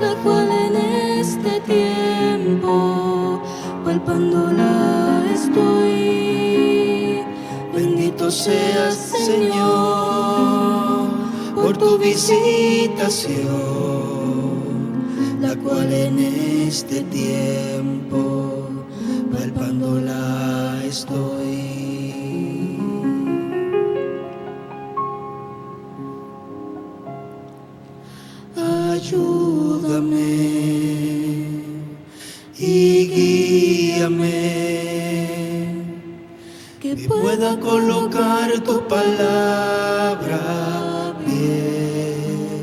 la cual en este tiempo palpándola estoy. Bendito seas, Señor, por tu visitación, la cual en este tiempo palpándola estoy. Ayúdame y guíame, que pueda colocar tu palabra bien.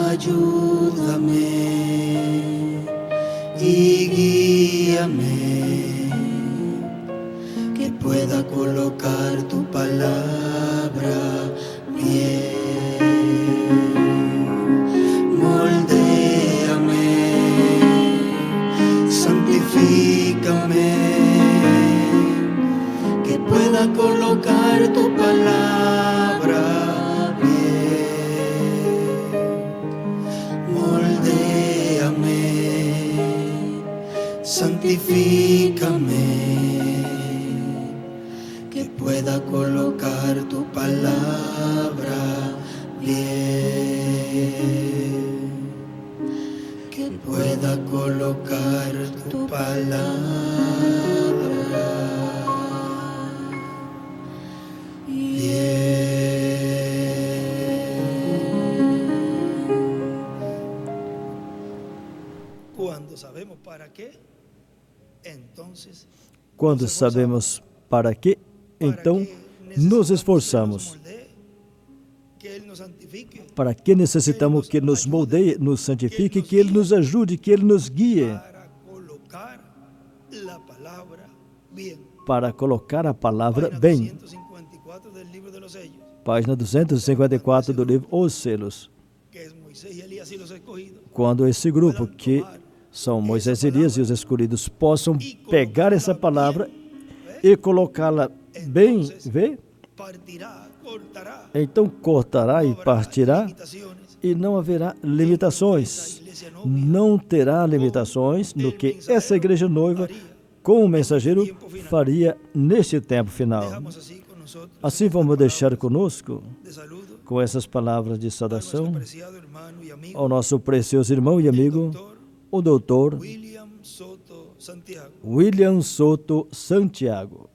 Ayúdame y guíame, que pueda colocar tu palabra bien. Santifícame, que pueda colocar tu palabra bien. palabra bien, que pueda colocar tu palabra Quando sabemos para quê, então nos esforçamos. Para que necessitamos que nos moldeie, nos santifique, que Ele nos ajude, que Ele nos guie para colocar a palavra bem. Página 254 do livro Os Selos. Quando esse grupo, que são Moisés, Elias e os escolhidos, possam pegar essa palavra e colocá-la bem, vê? Então cortará e partirá e não haverá limitações. Não terá limitações no que essa igreja noiva, com o mensageiro, faria neste tempo final. Assim vamos deixar conosco, com essas palavras de saudação, ao nosso precioso irmão e amigo, o doutor William Soto Santiago.